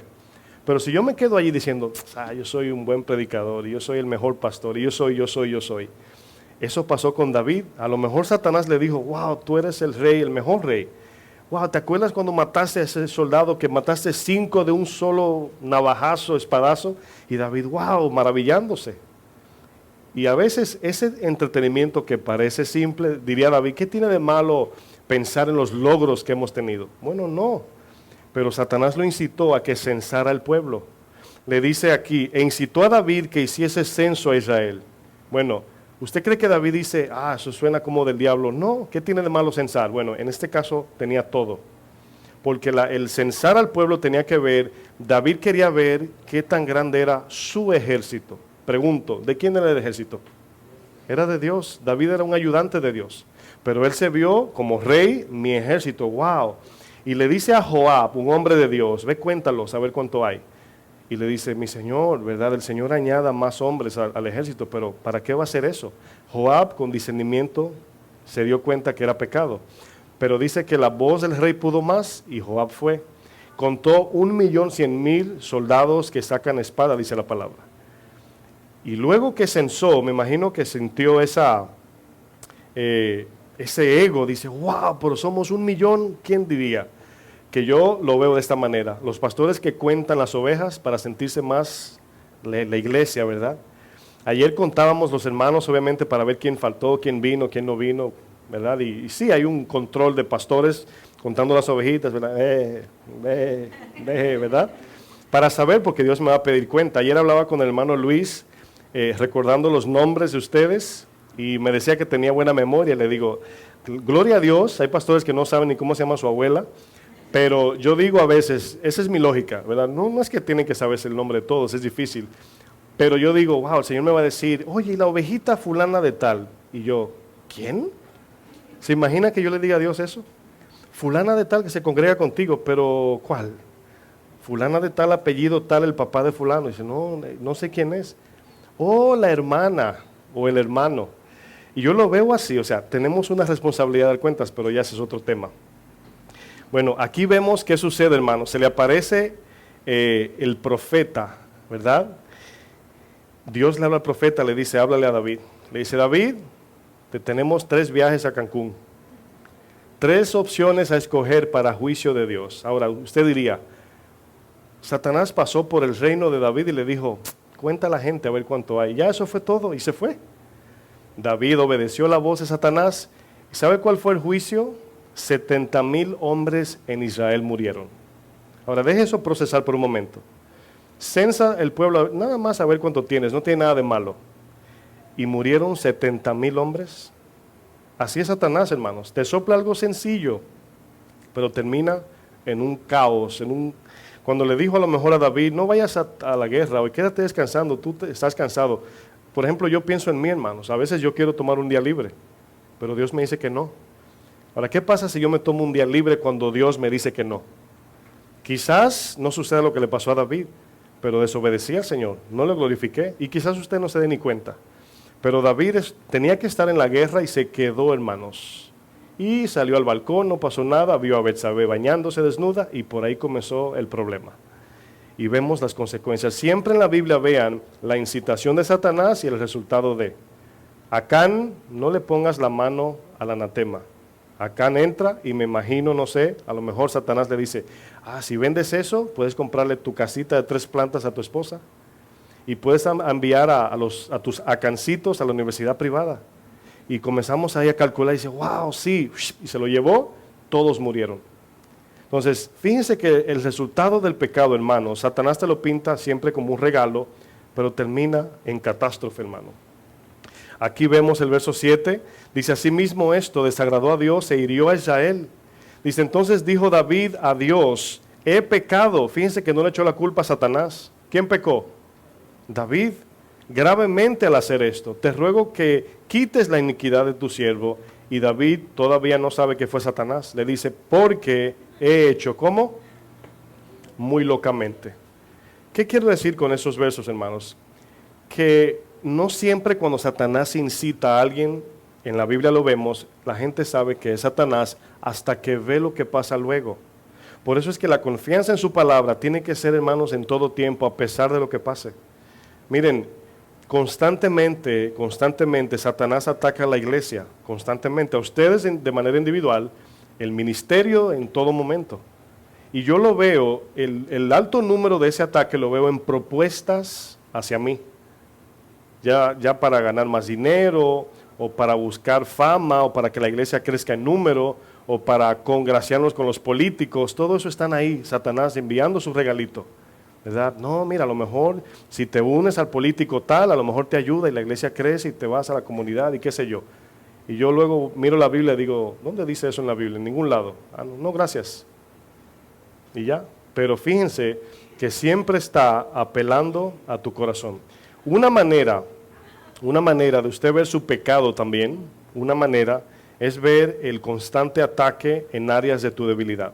Pero si yo me quedo allí diciendo, yo soy un buen predicador y yo soy el mejor pastor y yo soy. Eso pasó con David. A lo mejor Satanás le dijo, wow, tú eres el rey, el mejor rey. Wow, ¿te acuerdas cuando mataste a ese soldado, que mataste 5 de un solo navajazo, espadazo? Y David, wow, maravillándose. Y a veces ese entretenimiento que parece simple, diría David, ¿qué tiene de malo pensar en los logros que hemos tenido? Bueno, no. Pero Satanás lo incitó a que censara al pueblo. Le dice aquí, e incitó a David que hiciese censo a Israel. Bueno, ¿usted cree que David dice, eso suena como del diablo? No, ¿qué tiene de malo censar? Bueno, en este caso tenía todo. Porque el censar al pueblo tenía que ver, David quería ver qué tan grande era su ejército. Pregunto, ¿de quién era el ejército? Era de Dios. David era un ayudante de Dios. Pero él se vio como rey, mi ejército, wow. Y le dice a Joab, un hombre de Dios, ve, cuéntalos, a ver cuánto hay. Y le dice, mi señor, ¿verdad? El Señor añada más hombres al ejército, pero ¿para qué va a hacer eso? Joab, con discernimiento, se dio cuenta que era pecado. Pero dice que la voz del rey pudo más y Joab fue. Contó 1.100.000 soldados que sacan espada, dice la palabra. Y luego que censó, me imagino que sintió ese ego, dice, wow, pero somos 1.000.000, ¿quién diría? Que yo lo veo de esta manera, los pastores que cuentan las ovejas para sentirse más la iglesia, ¿verdad? Ayer contábamos los hermanos, obviamente, para ver quién faltó, quién vino, quién no vino, ¿verdad? Y sí, hay un control de pastores contando las ovejitas, ¿verdad? ¿Verdad? Para saber, porque Dios me va a pedir cuenta. Ayer hablaba con el hermano Luis, recordando los nombres de ustedes, y me decía que tenía buena memoria. Le digo, gloria a Dios, hay pastores que no saben ni cómo se llama su abuela, pero yo digo a veces, esa es mi lógica, ¿verdad? No es que tienen que saberse el nombre de todos, es difícil, pero yo digo, wow, el Señor me va a decir, oye, ¿y la ovejita fulana de tal? Y yo, ¿quién? ¿Se imagina que yo le diga a Dios eso? Fulana de tal que se congrega contigo, pero ¿cuál? Fulana de tal apellido, tal el papá de fulano. Y dice, no sé quién es. Oh, la hermana o el hermano. Y yo lo veo así, o sea, tenemos una responsabilidad de dar cuentas, pero ya ese es otro tema. Bueno, aquí vemos qué sucede, hermano. Se le aparece el profeta, ¿verdad? Dios le habla al profeta, le dice, háblale a David. Le dice, David, te tenemos 3 viajes a Cancún. 3 opciones a escoger para juicio de Dios. Ahora, usted diría, Satanás pasó por el reino de David y le dijo, cuenta a la gente a ver cuánto hay. Ya eso fue todo y se fue. David obedeció la voz de Satanás. ¿Y sabe cuál fue el juicio? 70,000 hombres en Israel murieron. Ahora, deje eso procesar por un momento. Censa el pueblo, nada más a ver cuánto tienes, no tiene nada de malo. Y murieron 70,000 hombres. Así es Satanás, hermanos. Te sopla algo sencillo, pero termina en un caos. Cuando le dijo a lo mejor a David, no vayas a la guerra, hoy quédate descansando, estás cansado. Por ejemplo, yo pienso en mí, hermanos. A veces yo quiero tomar un día libre, pero Dios me dice que no. Ahora, ¿qué pasa si yo me tomo un día libre cuando Dios me dice que no? Quizás no suceda lo que le pasó a David, pero desobedecí al Señor, no le glorifiqué, y quizás usted no se dé ni cuenta. Pero David tenía que estar en la guerra y se quedó, hermanos. Y salió al balcón, no pasó nada, vio a Betsabé bañándose desnuda y por ahí comenzó el problema. Y vemos las consecuencias. Siempre en la Biblia vean la incitación de Satanás y el resultado de. Acán, no le pongas la mano al anatema. Acán entra y me imagino, no sé, a lo mejor Satanás le dice, si vendes eso, puedes comprarle tu casita de 3 plantas a tu esposa. Y puedes enviar a tus acancitos a la universidad privada. Y comenzamos ahí a calcular y dice, wow, sí, y se lo llevó, todos murieron. Entonces, fíjense que el resultado del pecado, hermano, Satanás te lo pinta siempre como un regalo, pero termina en catástrofe, hermano. Aquí vemos el verso 7, dice, asimismo esto desagradó a Dios e hirió a Israel. Dice, entonces dijo David a Dios, he pecado. Fíjense que no le echó la culpa a Satanás. ¿Quién pecó? David, gravemente al hacer esto, te ruego que quites la iniquidad de tu siervo. Y David todavía no sabe que fue Satanás. Le dice, porque he hecho, ¿cómo? Muy locamente. ¿Qué quiero decir con esos versos, hermanos? Que no siempre cuando Satanás incita a alguien, en la Biblia lo vemos, la gente sabe que es Satanás hasta que ve lo que pasa luego. Por eso es que la confianza en su palabra tiene que ser, hermanos, en todo tiempo, a pesar de lo que pase. Miren, constantemente Satanás ataca a la iglesia, constantemente, a ustedes de manera individual, el ministerio en todo momento. Y yo lo veo, el alto número de ese ataque lo veo en propuestas hacia mí. Ya para ganar más dinero, o para buscar fama, o para que la iglesia crezca en número, o para congraciarnos con los políticos, todo eso están ahí, Satanás enviando su regalito. ¿Verdad? No, mira, a lo mejor si te unes al político tal, a lo mejor te ayuda y la iglesia crece y te vas a la comunidad y qué sé yo. Y yo luego miro la Biblia y digo, ¿dónde dice eso en la Biblia? En ningún lado. No, gracias. Y ya. Pero fíjense que siempre está apelando a tu corazón. Una manera de usted ver su pecado también, una manera es ver el constante ataque en áreas de tu debilidad.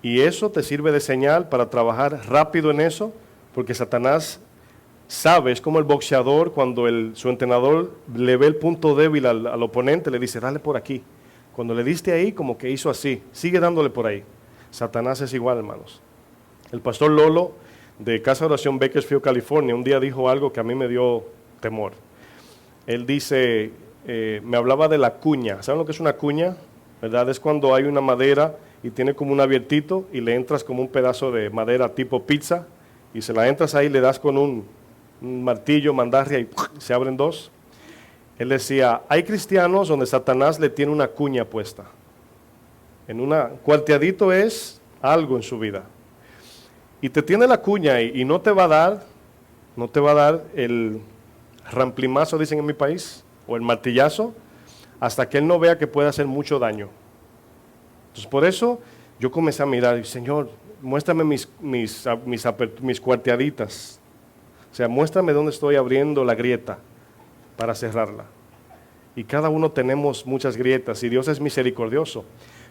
Y eso te sirve de señal para trabajar rápido en eso, porque Satanás sabe, es como el boxeador cuando su entrenador le ve el punto débil al oponente, le dice, dale por aquí. Cuando le diste ahí, como que hizo así, sigue dándole por ahí. Satanás es igual, hermanos. El pastor Lolo, de Casa de Oración Bakersfield, California, un día dijo algo que a mí me dio temor. Él dice, me hablaba de la cuña. ¿Saben lo que es una cuña? ¿Verdad? Es cuando hay una madera y tiene como un abiertito y le entras como un pedazo de madera tipo pizza y se la entras ahí, le das con un martillo, mandarria y se abren dos. Él decía, hay cristianos donde Satanás le tiene una cuña puesta. Cuarteadito es algo en su vida. Y te tiene la cuña y no te va a dar el ramplimazo, dicen en mi país, o el martillazo, hasta que él no vea que puede hacer mucho daño. Entonces por eso yo comencé a mirar, Señor, muéstrame mis cuarteaditas. O sea, muéstrame dónde estoy abriendo la grieta para cerrarla. Y cada uno tenemos muchas grietas y Dios es misericordioso.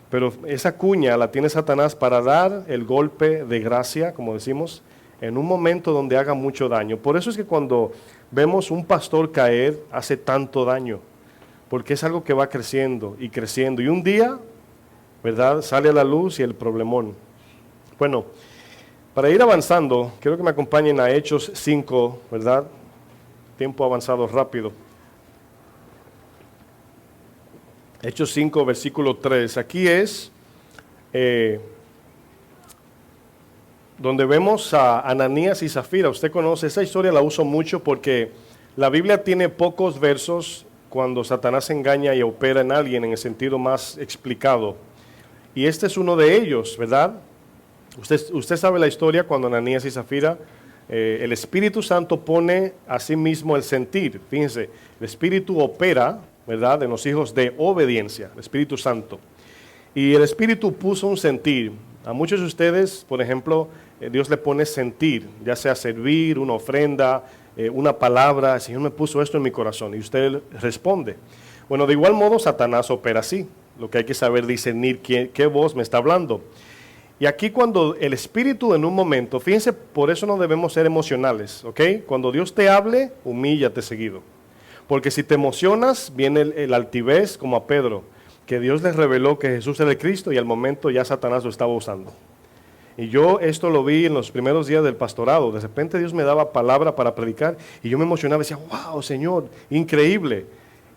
Pero esa cuña la tiene Satanás para dar el golpe de gracia, como decimos, en un momento donde haga mucho daño. Por eso es que cuando vemos un pastor caer, hace tanto daño. Porque es algo que va creciendo y creciendo. Y un día, ¿verdad?, sale a la luz y el problemón. Bueno, para ir avanzando, quiero que me acompañen a Hechos 5, ¿verdad? Tiempo avanzado rápido. Hechos 5, versículo 3. Aquí es donde vemos a Ananías y Zafira. Usted conoce esa historia, la uso mucho porque La Biblia tiene pocos versos cuando Satanás engaña y opera en alguien en el sentido más explicado. Y este es uno de ellos, ¿verdad? Usted sabe la historia cuando Ananías y Zafira, el Espíritu Santo pone a sí mismo el sentir. Fíjense, el Espíritu opera, ¿verdad?, en los hijos de obediencia, el Espíritu Santo. Y el Espíritu puso un sentir. A muchos de ustedes, por ejemplo, Dios le pone sentir, ya sea servir, una ofrenda, una palabra. El Señor me puso esto en mi corazón y usted responde. Bueno, de igual modo Satanás opera así. Lo que hay que saber discernir qué voz me está hablando. Y aquí cuando el Espíritu en un momento, fíjense, por eso no debemos ser emocionales, ¿ok? Cuando Dios te hable, humíllate seguido. Porque si te emocionas, viene el altivez, como a Pedro, que Dios les reveló que Jesús era el Cristo y al momento ya Satanás lo estaba usando. Y yo esto lo vi en los primeros días del pastorado. De repente Dios me daba palabra para predicar y yo me emocionaba y decía, wow, Señor, increíble.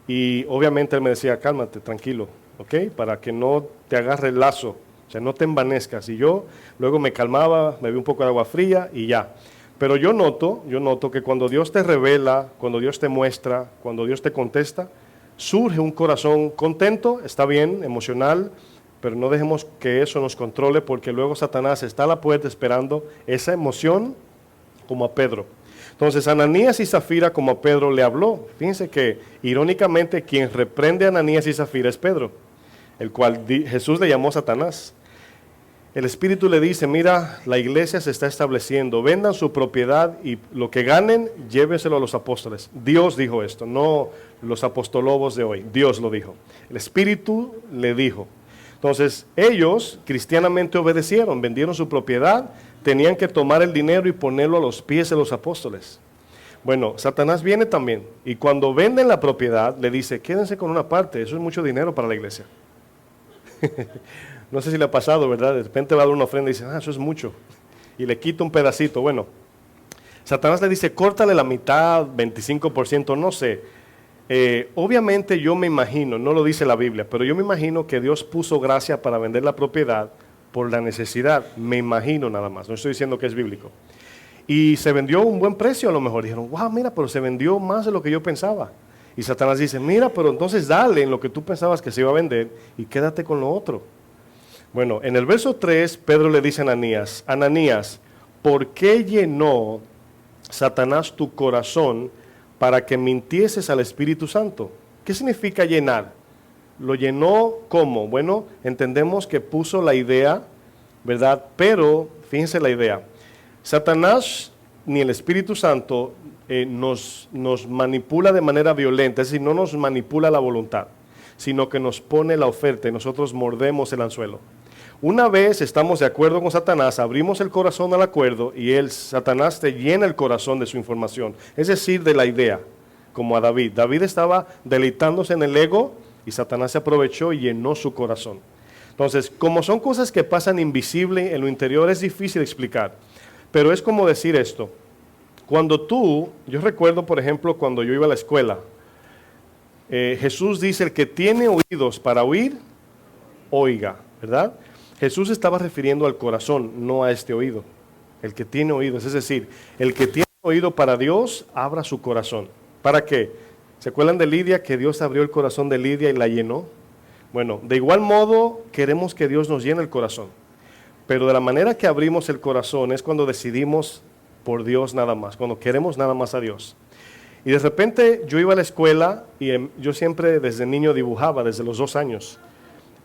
Y obviamente Él me decía, cálmate, tranquilo, ¿ok? Para que no te agarre el lazo. O sea, no te envanezcas. Y yo luego me calmaba, me bebí un poco de agua fría y ya. Pero yo noto que cuando Dios te revela, cuando Dios te muestra, cuando Dios te contesta, surge un corazón contento, está bien, emocional, pero no dejemos que eso nos controle porque luego Satanás está a la puerta esperando esa emoción como a Pedro. Entonces Ananías y Zafira como a Pedro le habló. Fíjense que irónicamente quien reprende a Ananías y Zafira es Pedro, el cual Jesús le llamó Satanás. El Espíritu le dice, mira, la iglesia se está estableciendo, vendan su propiedad y lo que ganen, llévenselo a los apóstoles. Dios dijo esto, no los apostolobos de hoy, Dios lo dijo. El Espíritu le dijo. Entonces, ellos cristianamente obedecieron, vendieron su propiedad, tenían que tomar el dinero y ponerlo a los pies de los apóstoles. Bueno, Satanás viene también y cuando venden la propiedad, le dice, quédense con una parte, eso es mucho dinero para la iglesia. No sé si le ha pasado, ¿verdad? De repente va a dar una ofrenda y dice, eso es mucho. Y le quita un pedacito. Bueno, Satanás le dice, córtale la mitad, 25%, no sé. Obviamente yo me imagino, no lo dice la Biblia, pero yo me imagino que Dios puso gracia para vender la propiedad por la necesidad. Me imagino nada más, no estoy diciendo que es bíblico. Y se vendió a un buen precio a lo mejor. Dijeron, wow, mira, pero se vendió más de lo que yo pensaba. Y Satanás dice, mira, pero entonces dale en lo que tú pensabas que se iba a vender y quédate con lo otro. Bueno, en el verso 3, Pedro le dice a Ananías, Ananías, ¿por qué llenó Satanás tu corazón para que mintieses al Espíritu Santo? ¿Qué significa llenar? ¿Lo llenó cómo? Bueno, entendemos que puso la idea, ¿verdad? Pero, fíjense la idea, Satanás ni el Espíritu Santo nos manipula de manera violenta, es decir, no nos manipula la voluntad, sino que nos pone la oferta y nosotros mordemos el anzuelo. Una vez estamos de acuerdo con Satanás, abrimos el corazón al acuerdo y Satanás te llena el corazón de su información, es decir, de la idea, como a David. David estaba deleitándose en el ego y Satanás se aprovechó y llenó su corazón. Entonces, como son cosas que pasan invisible en lo interior, es difícil explicar, pero es como decir esto. Yo recuerdo, por ejemplo, cuando yo iba a la escuela, Jesús dice, el que tiene oídos para oír, oiga, ¿verdad? Jesús estaba refiriendo al corazón, no a este oído. El que tiene oídos, es decir, el que tiene oído para Dios, abra su corazón. ¿Para qué? ¿Se acuerdan de Lidia, que Dios abrió el corazón de Lidia y la llenó? Bueno, de igual modo queremos que Dios nos llene el corazón. Pero de la manera que abrimos el corazón es cuando decidimos por Dios nada más, cuando queremos nada más a Dios. Y de repente yo iba a la escuela y yo siempre desde niño dibujaba, desde los 2 años.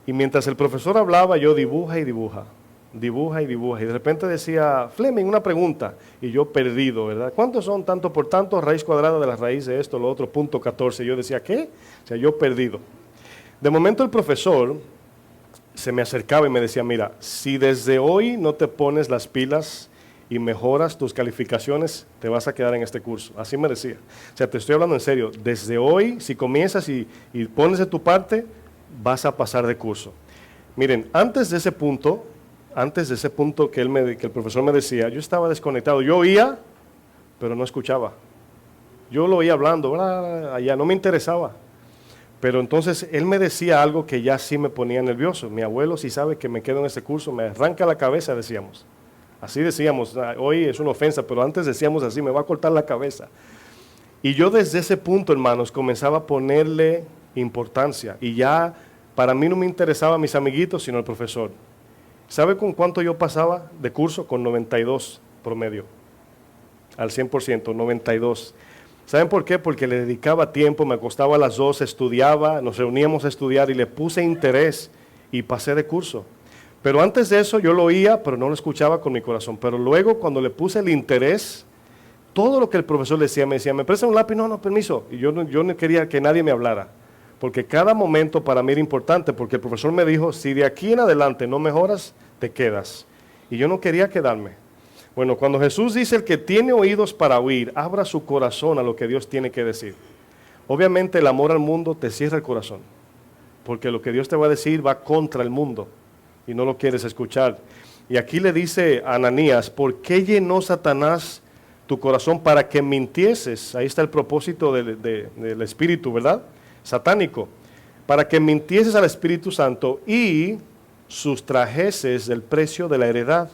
Y mientras el profesor hablaba, yo dibuja y dibuja. Y de repente decía, Fleming, una pregunta. Y yo perdido, ¿verdad? ¿Cuántos son tanto por tanto? Raíz cuadrada de la raíz de esto, lo otro, punto 14. Yo decía, ¿qué? O sea, yo perdido. De momento el profesor se me acercaba y me decía, mira, si desde hoy no te pones las pilas y mejoras tus calificaciones, te vas a quedar en este curso. Así me decía. O sea, te estoy hablando en serio. Desde hoy, si comienzas y pones de tu parte, vas a pasar de curso. Miren, antes de ese punto que el profesor me decía, yo estaba desconectado. Yo oía, pero no escuchaba. Yo lo oía hablando, allá, no me interesaba. Pero entonces él me decía algo que ya sí me ponía nervioso. Mi abuelo, si sabe que me quedo en ese curso, me arranca la cabeza, decíamos. Así decíamos, hoy es una ofensa, pero antes decíamos así, me va a cortar la cabeza. Y yo desde ese punto, hermanos, comenzaba a ponerle importancia. Y ya para mí no me interesaba mis amiguitos, sino el profesor. ¿Sabe con cuánto yo pasaba de curso? Con 92 promedio. Al 100%, 92. ¿Saben por qué? Porque le dedicaba tiempo, me acostaba a las 2, estudiaba, nos reuníamos a estudiar y le puse interés y pasé de curso. Pero antes de eso yo lo oía, pero no lo escuchaba con mi corazón. Pero luego cuando le puse el interés, todo lo que el profesor le decía, ¿me presta un lápiz? No, permiso. Y yo no quería que nadie me hablara. Porque cada momento para mí era importante, porque el profesor me dijo, si de aquí en adelante no mejoras, te quedas. Y yo no quería quedarme. Bueno, cuando Jesús dice, el que tiene oídos para oír, abra su corazón a lo que Dios tiene que decir. Obviamente el amor al mundo te cierra el corazón, porque lo que Dios te va a decir va contra el mundo y no lo quieres escuchar. Y aquí le dice a Ananías, ¿por qué llenó Satanás tu corazón para que mintieses? Ahí está el propósito del espíritu, ¿verdad? Satánico. Para que mintieses al Espíritu Santo y sustrajeses del precio de la heredad.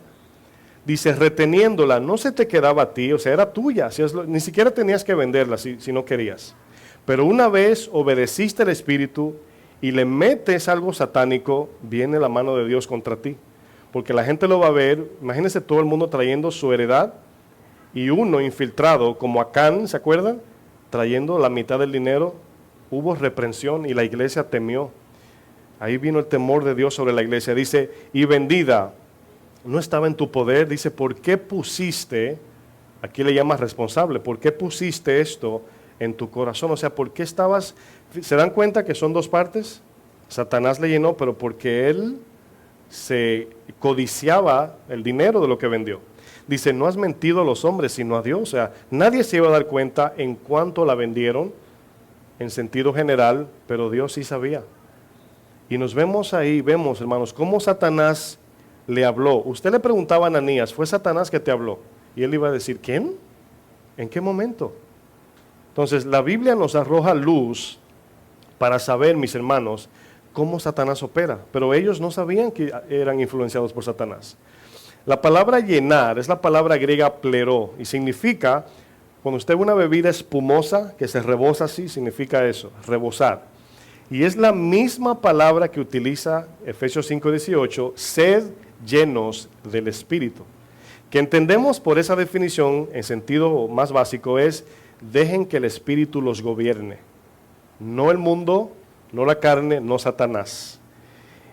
Dice, reteniéndola, no se te quedaba a ti, o sea, era tuya, ni siquiera tenías que venderla si no querías. Pero una vez obedeciste al Espíritu y le metes algo satánico, viene la mano de Dios contra ti. Porque la gente lo va a ver, imagínense todo el mundo trayendo su heredad y uno infiltrado como Acán, ¿se acuerdan? Trayendo la mitad del dinero, hubo reprensión y la iglesia temió. Ahí vino el temor de Dios sobre la iglesia. Dice, y vendida, no estaba en tu poder. Dice, ¿por qué pusiste, aquí le llamas responsable, ¿por qué pusiste esto en tu corazón? O sea, ¿por qué estabas, se dan cuenta que son dos partes? Satanás le llenó, pero porque él se codiciaba el dinero de lo que vendió. Dice, no has mentido a los hombres, sino a Dios. O sea, nadie se iba a dar cuenta en cuánto la vendieron, en sentido general, pero Dios sí sabía. Y nos vemos ahí, vemos, hermanos, cómo Satanás le habló. Usted le preguntaba a Ananías, ¿fue Satanás que te habló? Y él iba a decir, ¿quién? ¿En qué momento? Entonces, la Biblia nos arroja luz para saber, mis hermanos, cómo Satanás opera. Pero ellos no sabían que eran influenciados por Satanás. La palabra llenar es la palabra griega plero y significa, cuando usted ve una bebida espumosa que se rebosa así, significa eso, rebosar. Y es la misma palabra que utiliza Efesios 5:18, sed llenos del Espíritu. Que entendemos por esa definición, en sentido más básico, es dejen que el Espíritu los gobierne. No el mundo, no la carne, no Satanás.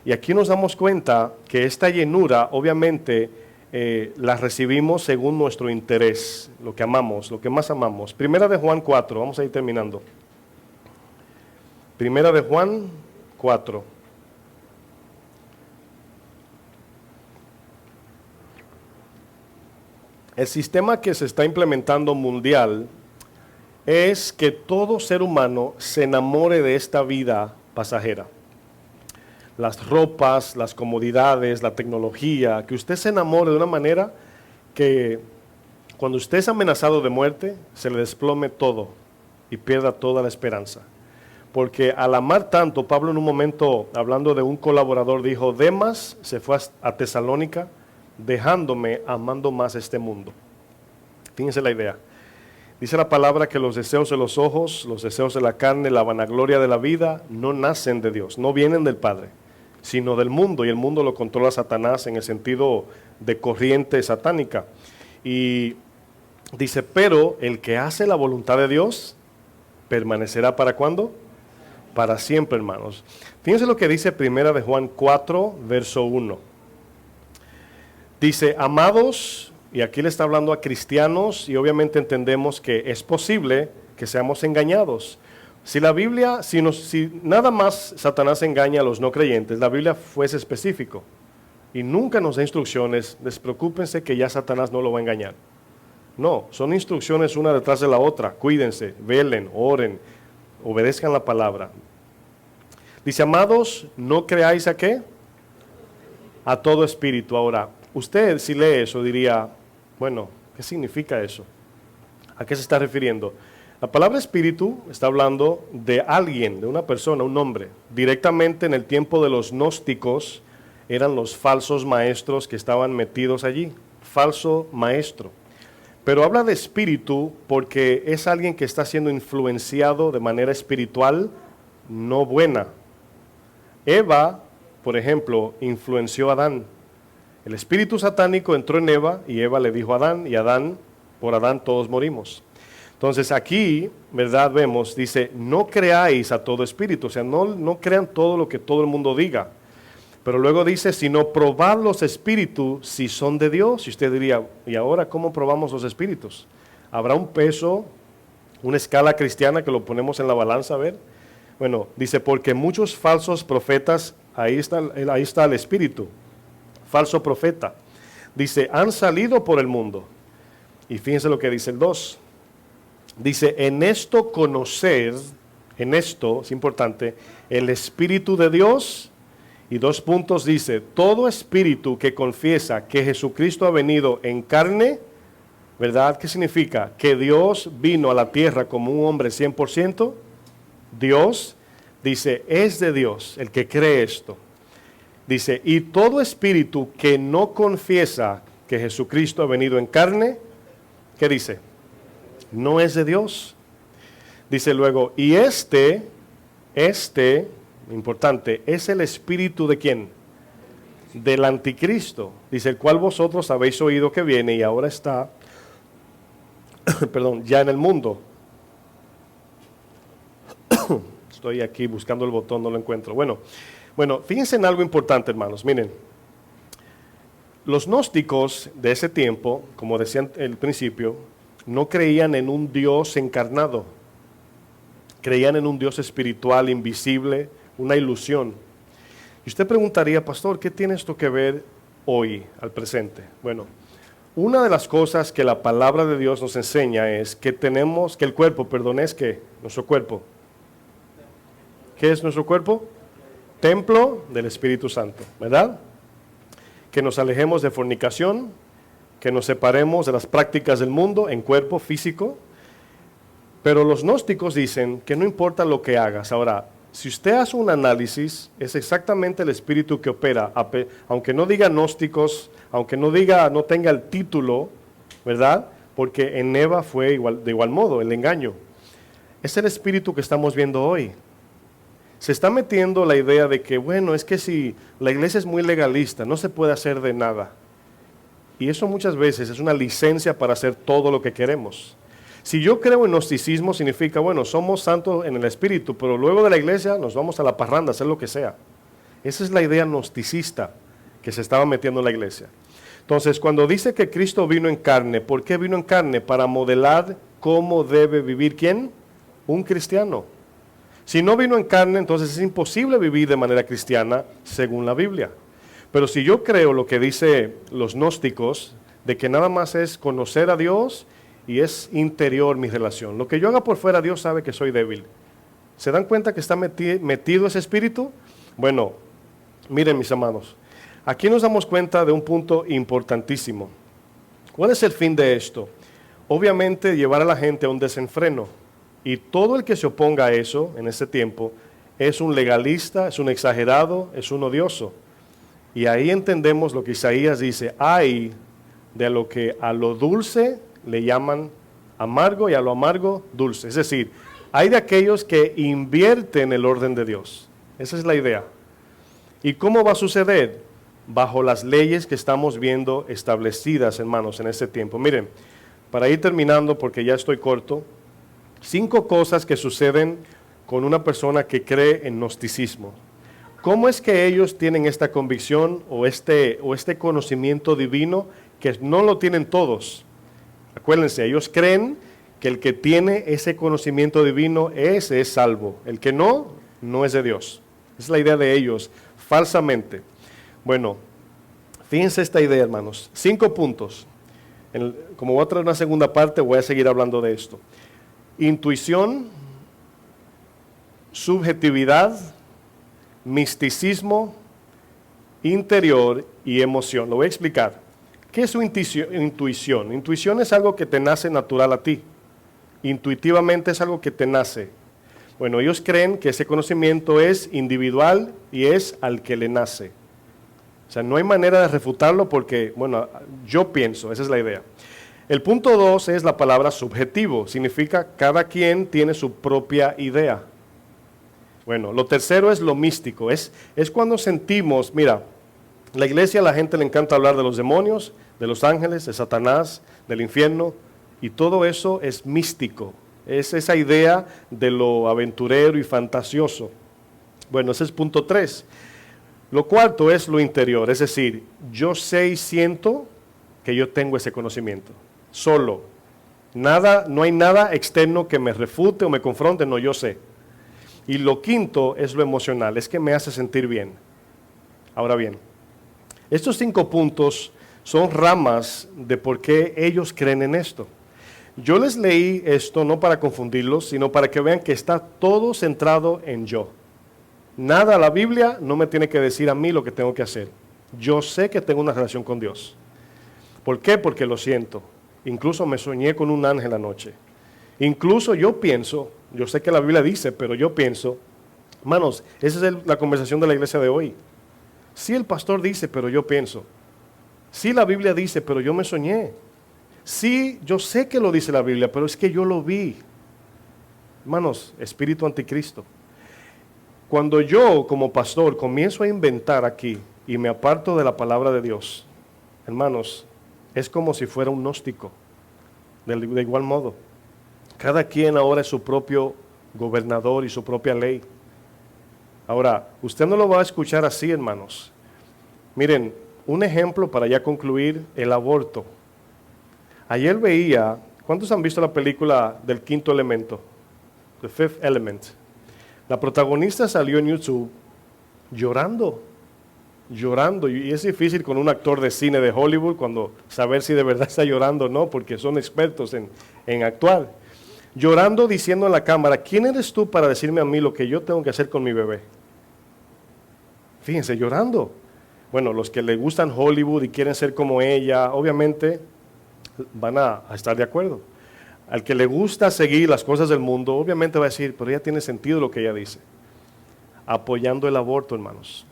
Y aquí nos damos cuenta que esta llenura, obviamente, la recibimos según nuestro interés, lo que amamos, lo que más amamos. Primera de Juan 4, vamos a ir terminando. Primera de Juan 4. El sistema que se está implementando mundial es que todo ser humano se enamore de esta vida pasajera. Las ropas, las comodidades, la tecnología, que usted se enamore de una manera que cuando usted es amenazado de muerte, se le desplome todo y pierda toda la esperanza. Porque al amar tanto, Pablo en un momento, hablando de un colaborador, dijo, Demas se fue a Tesalónica, dejándome amando más este mundo. Fíjense la idea. Dice la palabra que los deseos de los ojos, los deseos de la carne, la vanagloria de la vida, no nacen de Dios, no vienen del Padre, sino del mundo, y el mundo lo controla Satanás en el sentido de corriente satánica. Y dice, pero el que hace la voluntad de Dios, permanecerá ¿para cuándo? Para siempre, hermanos. Fíjense lo que dice Primera de Juan 4, verso 1. Dice, amados, y aquí le está hablando a cristianos, y obviamente entendemos que es posible que seamos engañados. Si la Biblia, si nada más Satanás engaña a los no creyentes, la Biblia fuese específico, y nunca nos da instrucciones, despreocúpense que ya Satanás no lo va a engañar. No, son instrucciones una detrás de la otra, cuídense, velen, oren, obedezcan la palabra. Dice, amados, no creáis a ¿qué? A todo espíritu. Ahora, usted si lee eso diría, bueno, ¿qué significa eso? ¿A qué se está refiriendo? La palabra espíritu está hablando de alguien, de una persona, un hombre. Directamente en el tiempo de los gnósticos eran los falsos maestros que estaban metidos allí. Falso maestro. Pero habla de espíritu porque es alguien que está siendo influenciado de manera espiritual, no buena. Eva, por ejemplo, influenció a Adán. El espíritu satánico entró en Eva y Eva le dijo a Adán, y Adán, por Adán todos morimos. Entonces aquí, ¿verdad? Vemos, dice, no creáis a todo espíritu, o sea, no crean todo lo que todo el mundo diga. Pero luego dice, sino probad los espíritus si son de Dios. Y usted diría, ¿y ahora cómo probamos los espíritus? ¿Habrá un peso, una escala cristiana que lo ponemos en la balanza a ver? Bueno, dice, porque muchos falsos profetas, ahí está el espíritu, falso profeta. Dice, han salido por el mundo. Y fíjense lo que dice el 2. Dice, en esto conocer, en esto, es importante, el Espíritu de Dios. Y 2 puntos dice, todo espíritu que confiesa que Jesucristo ha venido en carne, ¿verdad? ¿Qué significa? Que Dios vino a la tierra como un hombre 100%. Dios, dice, es de Dios el que cree esto. Dice, y todo espíritu que no confiesa que Jesucristo ha venido en carne, ¿qué dice? No es de Dios. Dice luego, y este, importante, es el espíritu de ¿quién? Del anticristo. Dice, el cual vosotros habéis oído que viene y ahora está, perdón, ya en el mundo. Estoy aquí buscando el botón, no lo encuentro. Bueno, fíjense en algo importante, hermanos. Miren, los gnósticos de ese tiempo, como decían al principio, no creían en un Dios encarnado. Creían en un Dios espiritual, invisible, una ilusión. Y usted preguntaría, pastor, ¿qué tiene esto que ver hoy, al presente? Bueno, una de las cosas que la palabra de Dios nos enseña es que tenemos, que el cuerpo, perdón, es que nuestro cuerpo. ¿Qué es nuestro cuerpo? Templo del Espíritu Santo, ¿verdad? Que nos alejemos de fornicación, que nos separemos de las prácticas del mundo en cuerpo físico. Pero los gnósticos dicen que no importa lo que hagas. Ahora, si usted hace un análisis, es exactamente el espíritu que opera, aunque no diga gnósticos, aunque no tenga el título, ¿verdad? Porque en Eva fue de igual modo, el engaño. Es el espíritu que estamos viendo hoy. Se está metiendo la idea de que, bueno, es que si la iglesia es muy legalista, no se puede hacer de nada. Y eso muchas veces es una licencia para hacer todo lo que queremos. Si yo creo en gnosticismo, significa, bueno, somos santos en el espíritu, pero luego de la iglesia nos vamos a la parranda, a hacer lo que sea. Esa es la idea gnosticista que se estaba metiendo en la iglesia. Entonces, cuando dice que Cristo vino en carne, ¿por qué vino en carne? Para modelar cómo debe vivir ¿quién? Un cristiano. Si no vino en carne, entonces es imposible vivir de manera cristiana según la Biblia. Pero si yo creo lo que dice los gnósticos, de que nada más es conocer a Dios y es interior mi relación. Lo que yo haga por fuera, Dios sabe que soy débil. ¿Se dan cuenta que está metido ese espíritu? Bueno, miren mis amados, aquí nos damos cuenta de un punto importantísimo. ¿Cuál es el fin de esto? Obviamente llevar a la gente a un desenfreno. Y todo el que se oponga a eso en este tiempo es un legalista, es un exagerado, es un odioso. Y ahí entendemos lo que Isaías dice, hay de lo que a lo dulce le llaman amargo y a lo amargo dulce. Es decir, hay de aquellos que invierten el orden de Dios. Esa es la idea. ¿Y cómo va a suceder? Bajo las leyes que estamos viendo establecidas, hermanos, en este tiempo. Miren, para ir terminando, porque ya estoy corto, 5 cosas que suceden con una persona que cree en gnosticismo. ¿Cómo es que ellos tienen esta convicción o este conocimiento divino que no lo tienen todos? Acuérdense, ellos creen que el que tiene ese conocimiento divino, ese es salvo. El que no, no es de Dios. Esa es la idea de ellos, falsamente. Bueno, fíjense esta idea, hermanos. 5 puntos. Como voy a traer una segunda parte, voy a seguir hablando de esto. Intuición, subjetividad, misticismo, interior y emoción. Lo voy a explicar. ¿Qué es su intuición? Intuición es algo que te nace natural a ti. Intuitivamente es algo que te nace. Bueno, ellos creen que ese conocimiento es individual y es al que le nace. O sea, no hay manera de refutarlo porque, bueno, yo pienso, esa es la idea. El punto 2 es la palabra subjetivo. Significa cada quien tiene su propia idea. Bueno, lo tercero es lo místico. Es cuando sentimos, mira, la iglesia a la gente le encanta hablar de los demonios, de los ángeles, de Satanás, del infierno. Y todo eso es místico. Es esa idea de lo aventurero y fantasioso. Bueno, ese es punto 3. Lo cuarto es lo interior. Es decir, yo sé y siento que yo tengo ese conocimiento. Solo. Nada, no hay nada externo que me refute o me confronte, no, yo sé. Y lo quinto es lo emocional, es que me hace sentir bien. Ahora bien, estos 5 puntos son ramas de por qué ellos creen en esto. Yo les leí esto no para confundirlos, sino para que vean que está todo centrado en yo. Nada, la Biblia no me tiene que decir a mí lo que tengo que hacer. Yo sé que tengo una relación con Dios. ¿Por qué? Porque lo siento. Incluso me soñé con un ángel anoche. Incluso yo pienso, yo sé que la Biblia dice, pero yo pienso, hermanos, esa es la conversación de la iglesia de hoy. Sí, el pastor dice, pero yo pienso. Sí, la Biblia dice, pero yo me soñé. Sí, yo sé que lo dice la Biblia, pero es que yo lo vi. Hermanos, espíritu anticristo. Cuando yo como pastor comienzo a inventar aquí y me aparto de la palabra de Dios, hermanos, es como si fuera un gnóstico. De igual modo, cada quien ahora es su propio gobernador y su propia ley. Ahora, usted no lo va a escuchar así, hermanos. Miren, un ejemplo para ya concluir, el aborto. Ayer veía, ¿cuántos han visto la película del quinto elemento? The Fifth Element. La protagonista salió en YouTube llorando, y es difícil con un actor de cine de Hollywood cuando saber si de verdad está llorando o no, porque son expertos en actuar. Llorando, diciendo en la cámara, ¿quién eres tú para decirme a mí lo que yo tengo que hacer con mi bebé? Fíjense, llorando. Bueno, los que le gustan Hollywood y quieren ser como ella, obviamente van a estar de acuerdo. Al que le gusta seguir las cosas del mundo, obviamente va a decir, pero ya tiene sentido lo que ella dice. Apoyando el aborto, hermanos.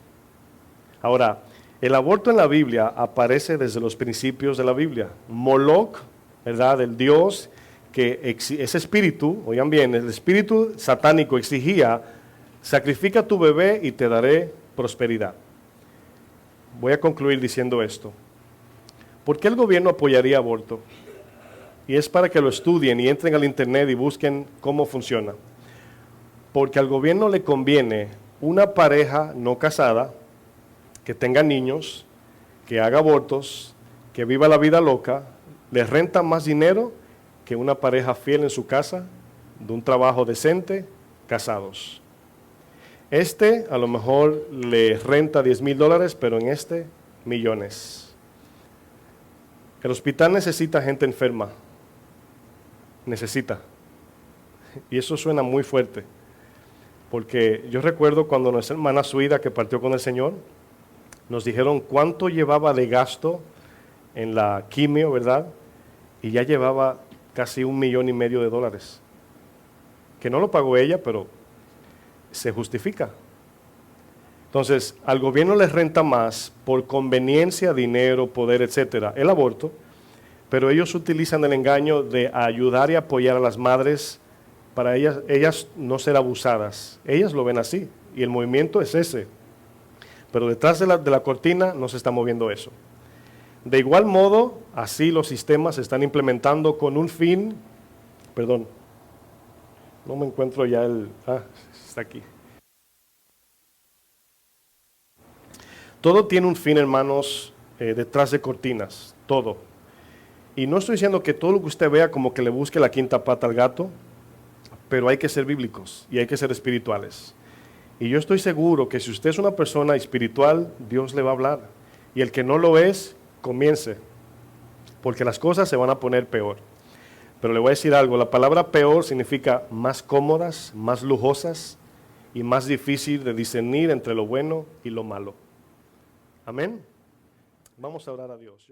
Ahora, el aborto en la Biblia aparece desde los principios de la Biblia. Moloch, ¿verdad? El dios que ese espíritu, oigan bien, el espíritu satánico exigía, sacrifica tu bebé y te daré prosperidad. Voy a concluir diciendo esto. ¿Por qué el gobierno apoyaría aborto? Y es para que lo estudien y entren al internet y busquen cómo funciona. Porque al gobierno le conviene una pareja no casada, que tenga niños, que haga abortos, que viva la vida loca, les renta más dinero que una pareja fiel en su casa, de un trabajo decente, casados. A lo mejor le renta $10,000, pero en millones. El hospital necesita gente enferma. Necesita. Y eso suena muy fuerte. Porque yo recuerdo cuando nuestra hermana Suida, que partió con el Señor, nos dijeron cuánto llevaba de gasto en la quimio, ¿verdad? Y ya llevaba casi $1,500,000. Que no lo pagó ella, pero se justifica. Entonces, al gobierno les renta más por conveniencia, dinero, poder, etcétera, el aborto, pero ellos utilizan el engaño de ayudar y apoyar a las madres para ellas no ser abusadas. Ellas lo ven así y el movimiento es ese. Pero detrás de la cortina no se está moviendo eso. De igual modo, así los sistemas se están implementando con un fin, perdón, no me encuentro ya está aquí. Todo tiene un fin, hermanos, detrás de cortinas, todo. Y no estoy diciendo que todo lo que usted vea como que le busque la quinta pata al gato, pero hay que ser bíblicos y hay que ser espirituales. Y yo estoy seguro que si usted es una persona espiritual, Dios le va a hablar. Y el que no lo es, comience, porque las cosas se van a poner peor. Pero le voy a decir algo, la palabra peor significa más cómodas, más lujosas y más difícil de discernir entre lo bueno y lo malo. Amén. Vamos a orar a Dios.